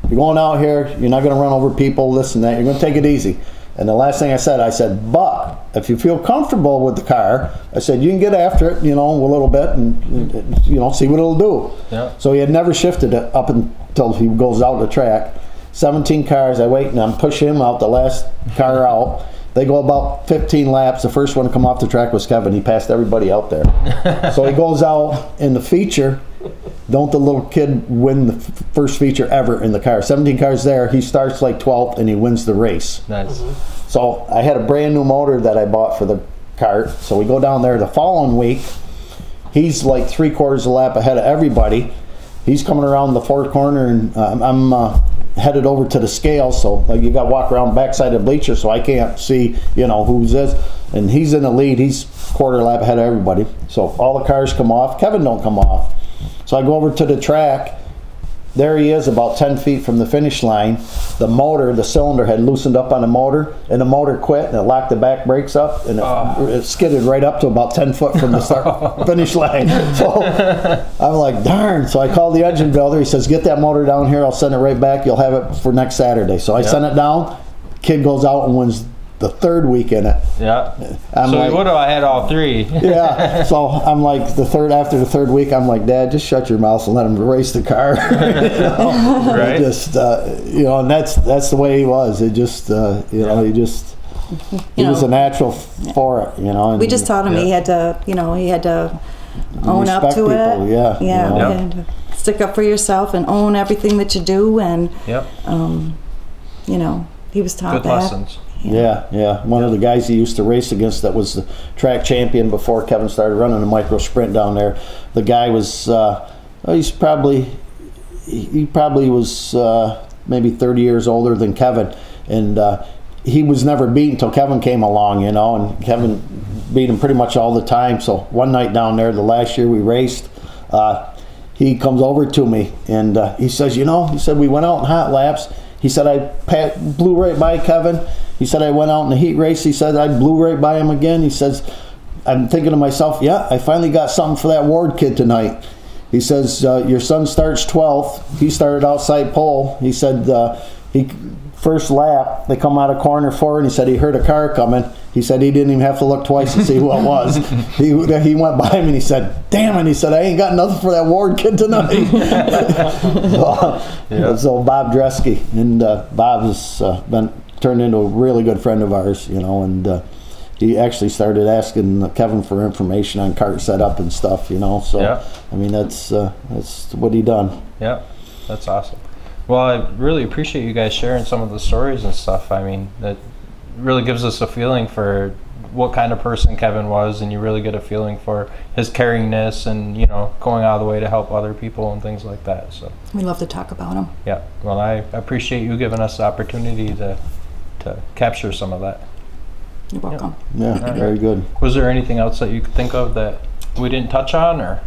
you're going out here, you're not going to run over people, this and that. You're going to take it easy. And the last thing I said, but if you feel comfortable with the car, I said, you can get after it, you know, a little bit and, you know, see what it'll do. Yeah. So he had never shifted it up until he goes out the track. 17 cars, I wait, and I'm pushing him out, the last car out. They go about 15 laps. The first one to come off the track was Kevin. He passed everybody out there. So he goes out in the feature. Don't the little kid win the first feature ever in the car? 17 cars there. He starts like 12th, and he wins the race. Nice. So I had a brand new motor that I bought for the cart. So we go down there the following week. He's like 3/4 a lap ahead of everybody. He's coming around the fourth corner, and I'm headed over to the scale, so like you got to walk around the backside of the bleacher, so I can't see, you know, who's this. And he's in the lead. He's quarter lap ahead of everybody. So all the cars come off. Kevin don't come off. So I go over to the track. There he is, about 10 feet from the finish line. The motor, the cylinder had loosened up on the motor, and the motor quit, and it locked the back brakes up, and it skidded right up to about 10 foot from the start finish line. So I'm like, darn. So I called the engine builder. He says, get that motor down here. I'll send it right back. You'll have it for next Saturday. So I sent it down. Kid goes out and wins the third week in it. Yeah. I'm So like, what do I had all three? yeah. So I'm like after the third week, I'm like, Dad, just shut your mouth and let him race the car. Right. Just and that's the way he was. It just he was a natural for it. And we just taught him he had to own up respect to people, it. yeah. Yeah. And stick up for yourself and own everything that you do. And Yep. he was taught Good that. lessons. Yeah. One of the guys he used to race against that was the track champion before Kevin started running the micro sprint down there. The guy was he probably was maybe 30 years older than Kevin, and he was never beaten until Kevin came along, and Kevin beat him pretty much all the time. So one night down there, the last year we raced, he comes over to me and he says, he said, we went out in hot laps. He said, I blew right by Kevin. He said, I went out in the heat race. He said, I blew right by him again. He says, I'm thinking to myself, yeah, I finally got something for that Ward kid tonight. He says, your son starts 12th. He started outside pole. He said, first lap, they come out of corner 4, and he said he heard a car coming. He said he didn't even have to look twice to see who it was. He went by him and he said, damn it, he said, I ain't got nothing for that Ward kid tonight. So Bob Dresky, and Bob has been turned into a really good friend of ours, and he actually started asking Kevin for information on kart setup and stuff, so Yeah. I mean that's what he done. Yeah, that's awesome. Well, I really appreciate you guys sharing some of the stories and stuff. I mean, that really gives us a feeling for what kind of person Kevin was, and you really get a feeling for his caringness and, going out of the way to help other people and things like that. So We love to talk about him. yeah, well, I appreciate you giving us the opportunity to capture some of that. You're welcome. Yeah, very good. Was there anything else that you could think of that we didn't touch on, or?